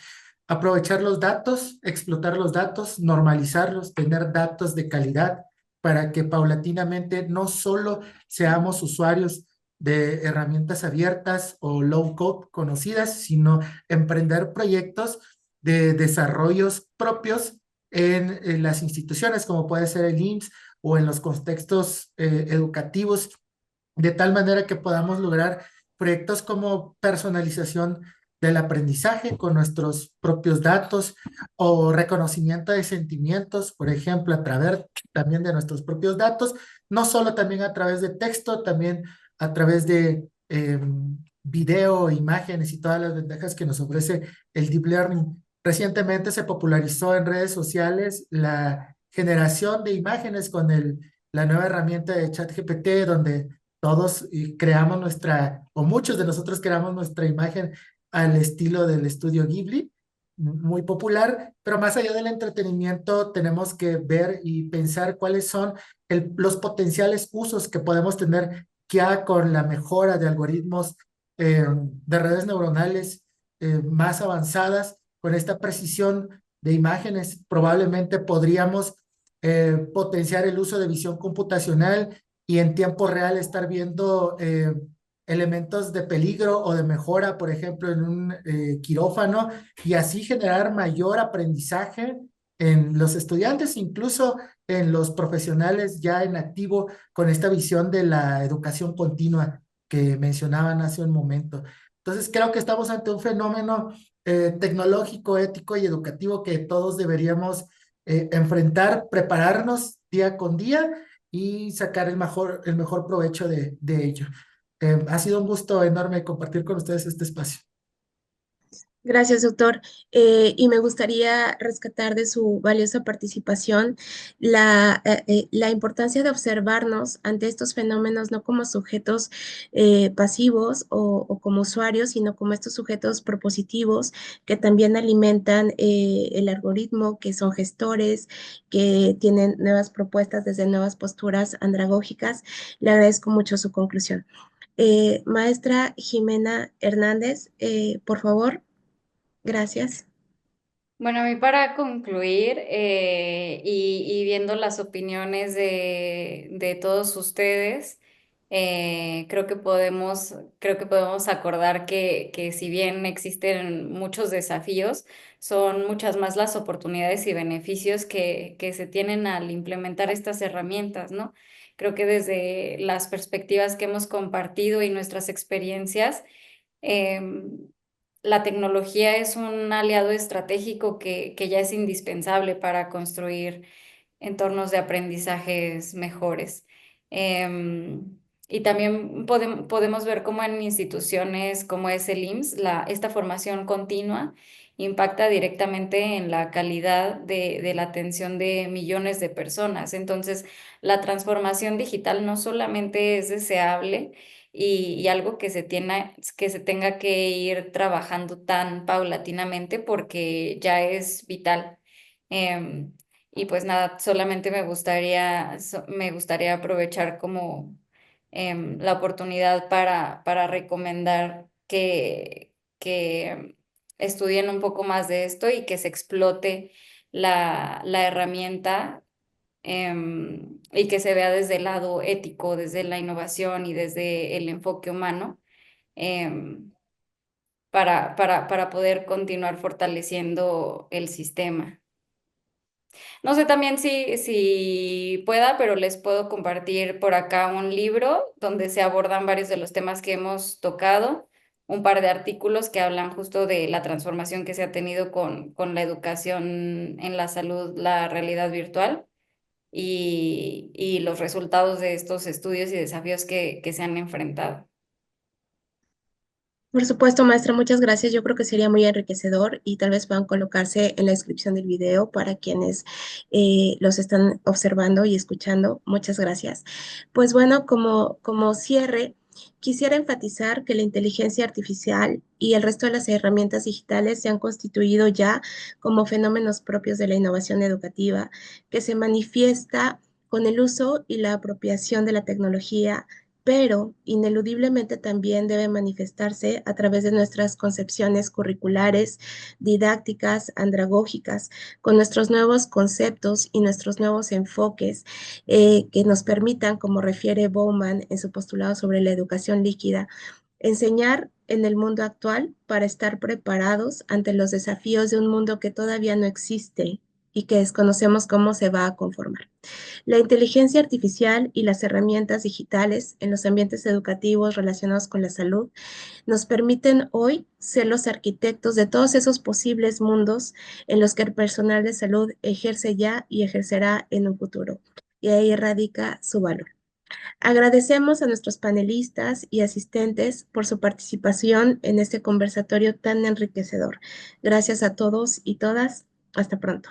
Aprovechar los datos, explotar los datos, normalizarlos, tener datos de calidad para que paulatinamente no solo seamos usuarios de herramientas abiertas o low code conocidas, sino emprender proyectos de desarrollos propios en las instituciones, como puede ser el IMSS o en los contextos educativos, de tal manera que podamos lograr proyectos como personalización del aprendizaje con nuestros propios datos o reconocimiento de sentimientos, por ejemplo, a través también de nuestros propios datos, no solo también a través de texto, también a través de video, imágenes y todas las ventajas que nos ofrece el deep learning. Recientemente se popularizó en redes sociales la generación de imágenes con la nueva herramienta de ChatGPT, donde todos creamos o muchos de nosotros creamos nuestra imagen al estilo del estudio Ghibli, muy popular, pero más allá del entretenimiento tenemos que ver y pensar cuáles son los potenciales usos que podemos tener ya con la mejora de algoritmos de redes neuronales más avanzadas, con esta precisión de imágenes. Probablemente podríamos potenciar el uso de visión computacional y en tiempo real estar viendo elementos de peligro o de mejora, por ejemplo, en un quirófano, y así generar mayor aprendizaje en los estudiantes, incluso en los profesionales ya en activo, con esta visión de la educación continua que mencionaban hace un momento. Entonces, creo que estamos ante un fenómeno tecnológico, ético y educativo que todos deberíamos enfrentar, prepararnos día con día y sacar el mejor provecho de ello. Ha sido un gusto enorme compartir con ustedes este espacio. Gracias, doctor. Y me gustaría rescatar de su valiosa participación la importancia de observarnos ante estos fenómenos no como sujetos pasivos o como usuarios, sino como estos sujetos propositivos que también alimentan el algoritmo, que son gestores, que tienen nuevas propuestas desde nuevas posturas andragógicas. Le agradezco mucho su conclusión. Maestra Jimena Hernández, por favor. Gracias. Bueno, a mí para concluir y viendo las opiniones de todos ustedes, creo que podemos acordar que si bien existen muchos desafíos, son muchas más las oportunidades y beneficios que se tienen al implementar estas herramientas, ¿no? Creo que desde las perspectivas que hemos compartido y nuestras experiencias, em, la tecnología es un aliado estratégico que ya es indispensable para construir entornos de aprendizajes mejores. Y también podemos ver cómo en instituciones como es el IMSS, esta formación continua impacta directamente en la calidad de la atención de millones de personas. Entonces, la transformación digital no solamente es deseable, y algo que se tenga que ir trabajando tan paulatinamente porque ya es vital. Em, y pues nada, solamente me gustaría aprovechar como la oportunidad para recomendar que estudien un poco más de esto y que se explote la herramienta, y que se vea desde el lado ético, desde la innovación y desde el enfoque humano, em, para poder continuar fortaleciendo el sistema. No sé también si pueda, pero les puedo compartir por acá un libro donde se abordan varios de los temas que hemos tocado, un par de artículos que hablan justo de la transformación que se ha tenido con la educación en la salud, la realidad virtual y los resultados de estos estudios y desafíos que se han enfrentado. Por supuesto, maestra, muchas gracias. Yo creo que sería muy enriquecedor y tal vez puedan colocarse en la descripción del video para quienes los están observando y escuchando. Muchas gracias. Pues bueno, como cierre, quisiera enfatizar que la inteligencia artificial y el resto de las herramientas digitales se han constituido ya como fenómenos propios de la innovación educativa, que se manifiesta con el uso y la apropiación de la tecnología, pero ineludiblemente también debe manifestarse a través de nuestras concepciones curriculares, didácticas, andragógicas, con nuestros nuevos conceptos y nuestros nuevos enfoques que nos permitan, como refiere Bowman en su postulado sobre la educación líquida, enseñar en el mundo actual para estar preparados ante los desafíos de un mundo que todavía no existe y que desconocemos cómo se va a conformar. La inteligencia artificial y las herramientas digitales en los ambientes educativos relacionados con la salud nos permiten hoy ser los arquitectos de todos esos posibles mundos en los que el personal de salud ejerce ya y ejercerá en un futuro. Y ahí radica su valor. Agradecemos a nuestros panelistas y asistentes por su participación en este conversatorio tan enriquecedor. Gracias a todos y todas. Hasta pronto.